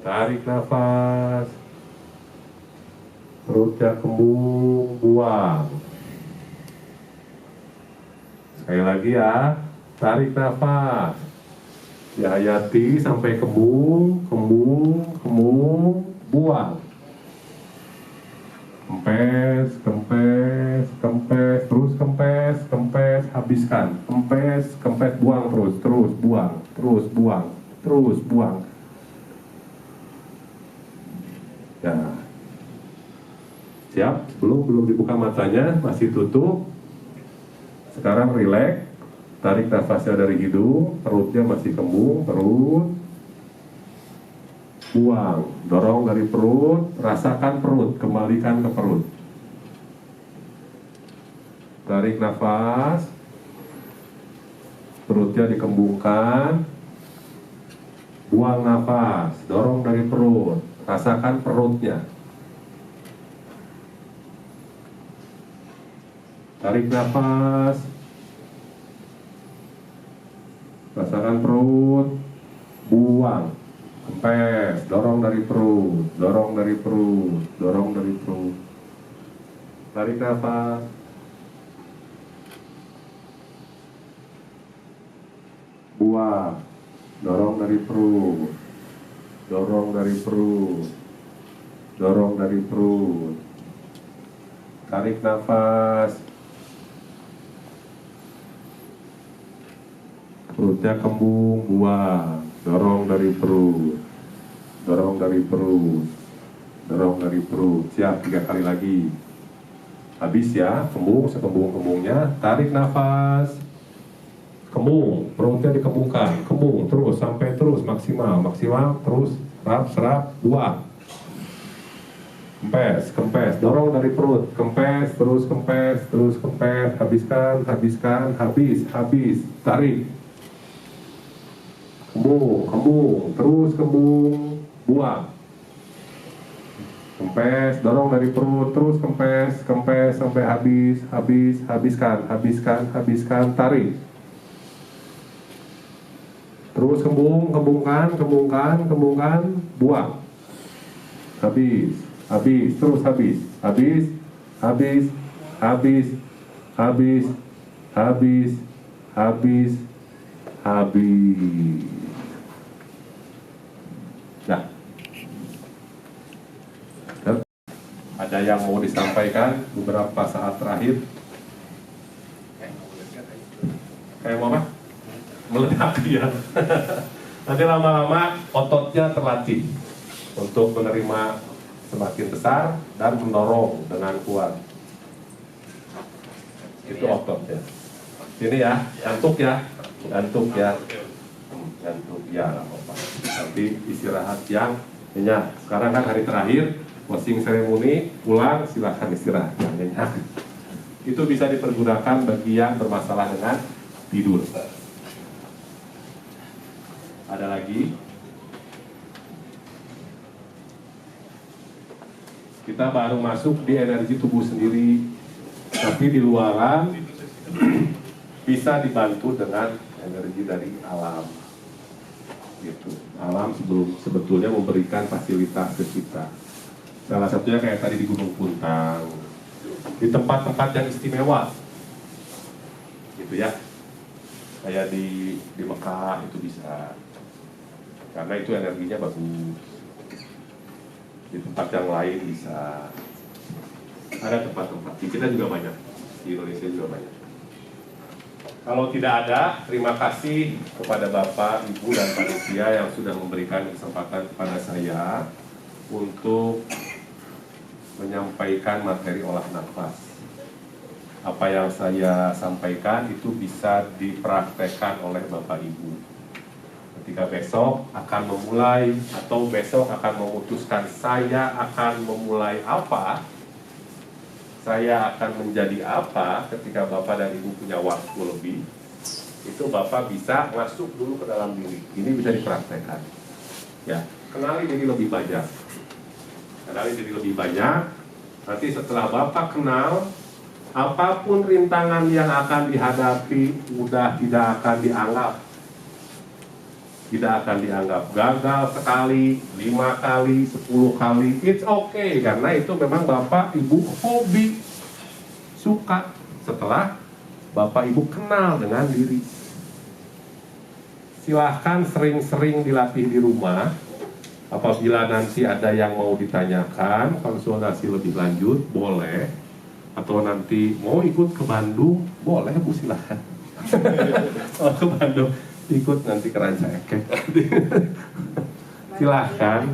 Tarik nafas, perutnya kembung, buang. Sekali lagi ya, tarik nafas, dihayati sampai kembung, kembung, kembung, buang. Kempes, kempes, kempes, terus kempes, kempes, habiskan. Kempes, kempes, buang terus, terus buang, terus buang, terus buang. Ya, siap? Belum dibuka matanya, masih tutup. Sekarang rileks, tarik nafasnya dari hidung, perutnya masih kembung, terus buang. Dorong dari perut, rasakan perut, kembalikan ke perut. Tarik nafas, perutnya dikembungkan, buang nafas, dorong dari perut, rasakan perutnya. Tarik nafas, rasakan perut, buang, kempes, dorong dari perut, dorong dari perut, dorong dari perut. Tarik nafas, buang, dorong dari perut, dorong dari perut, dorong dari perut. Tarik nafas, perutnya kembung, buang, dorong dari perut, dorong dari perut, dorong dari perut. Siap, 3 kali lagi. Habis ya, kembung sekembung-kembungnya. Tarik nafas, kembung, perutnya dikembungkan, kembung terus sampai terus maksimal, maksimal terus, serap, buang. Kempes, kempes, dorong dari perut, kempes, terus kempes, terus kempes, habiskan, habiskan, habis, tarik. Kembung, kembung, terus kembung, buang. Kempes, dorong dari perut, terus kempes, kempes sampai habis, habiskan, tarik. Terus kembungkan, buang. Habis, terus habis. Nah, ada yang mau disampaikan beberapa saat terakhir? Kayak mau apa? Meledak ya. Nanti lama-lama ototnya terlatih untuk menerima semakin besar dan mendorong dengan kuat. Itu ototnya. Sini ya, ngantuk ya, nggak apa-apa. Nanti istirahat yang nyenyak. Sekarang kan hari terakhir, closing ceremony, pulang silahkan istirahat yang nyenyak. Itu bisa dipergunakan bagi yang bermasalah dengan tidur. Ada lagi? Kita baru masuk di energi tubuh sendiri, tapi di luaran bisa dibantu dengan energi dari alam. Gitu. Alam sebetulnya memberikan fasilitas ke kita. Salah satunya kayak tadi di Gunung Puntang, di tempat-tempat yang istimewa, gitu ya. Kayak di Mekah itu bisa, karena itu energinya bagus. Di tempat yang lain bisa. Ada tempat-tempat. Di kita juga banyak. Di Indonesia juga banyak. Kalau tidak ada, terima kasih kepada Bapak, Ibu, dan panitia yang sudah memberikan kesempatan kepada saya untuk menyampaikan materi olah nafas. Apa yang saya sampaikan itu bisa dipraktekkan oleh Bapak Ibu. Ketika besok akan memulai atau besok akan memutuskan saya akan memulai apa, saya akan menjadi apa ketika Bapak dan Ibu punya waktu lebih, itu Bapak bisa masuk dulu ke dalam diri. Ini bisa dipraktekkan. Ya, kenali diri lebih banyak. Kenali diri lebih banyak. Nanti setelah Bapak kenal, apapun rintangan yang akan dihadapi, udah tidak akan dianggap. Tidak akan dianggap gagal sekali, 5 kali, 10 kali, it's okay. Karena itu memang Bapak Ibu hobi, suka setelah Bapak Ibu kenal dengan diri. Silahkan sering-sering dilatih di rumah. Apabila nanti ada yang mau ditanyakan, konsultasi lebih lanjut, boleh. Atau nanti mau ikut ke Bandung, boleh Bu, silahkan. Oh, ke Bandung. Ikut nanti ke Ranca Ekek. Silahkan.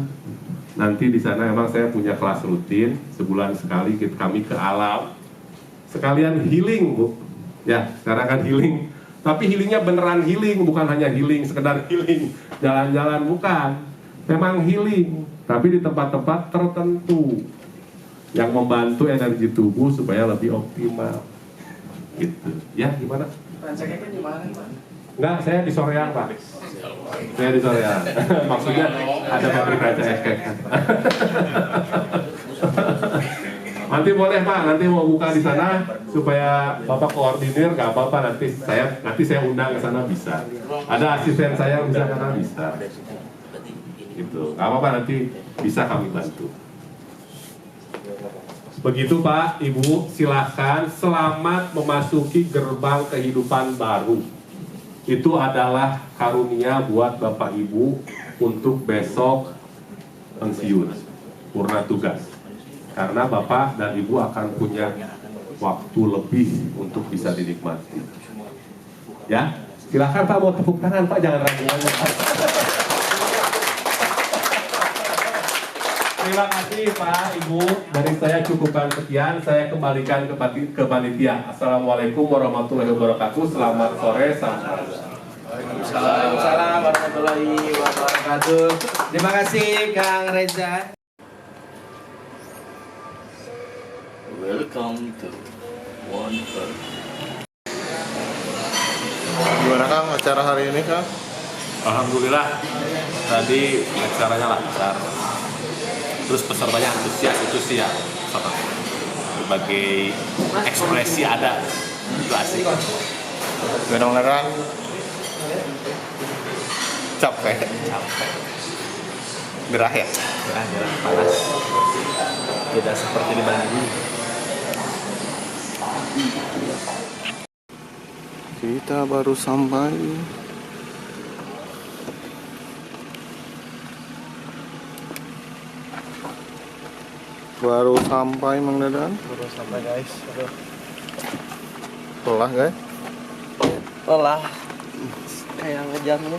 Nanti di sana emang saya punya kelas rutin, sebulan sekali kami ke alam. Sekalian healing, Bu. Ya, sekarang kan healing. Tapi healingnya beneran healing, bukan hanya healing, sekedar healing. Jalan-jalan bukan. Memang healing, tapi di tempat-tempat tertentu yang membantu energi tubuh supaya lebih optimal. Gitu. Ya, gimana? Ranca Ekek di mana? Enggak, saya di Soreang, Pak. Saya di Soreang. Maksudnya ada pabrik Ranca Ekek. Nanti boleh Pak, nanti mau buka di sana supaya Bapak koordinir, nggak apa-apa, nanti saya undang ke sana bisa. Ada asisten saya bisa karena bisa. Gitu. Nggak apa-apa, nanti bisa kami bantu. Begitu Pak, Ibu, silahkan selamat memasuki gerbang kehidupan baru. Itu adalah karunia buat Bapak Ibu untuk besok pensiun, purna tugas. Karena Bapak dan Ibu akan punya waktu lebih untuk bisa dinikmati. Ya, silahkan Pak, mau tepuk tangan Pak, jangan ragu-ragu. Terima kasih Pak, Ibu. Dari saya cukupkan sekian. Saya kembalikan ke panitia. Assalamualaikum warahmatullahi wabarakatuh. Selamat sore, salam. Waalaikumsalam warahmatullahi wabarakatuh. Terima kasih Kang Reza. Welcome to One Earth. Gimana Kang acara hari ini Kang? Alhamdulillah, tadi acaranya lancar. Terus pesertanya antusias, itu sih ya. Berbagai ekspresi ada, itu asik. Beneran capek. Gerah ya? Gerah panas. Tidak seperti di Bandung. Kita baru sampai. Baru sampai Mang Dadan. Baru sampai guys. Aduh. Lelah guys. Lelah. Kayak ngejamnya.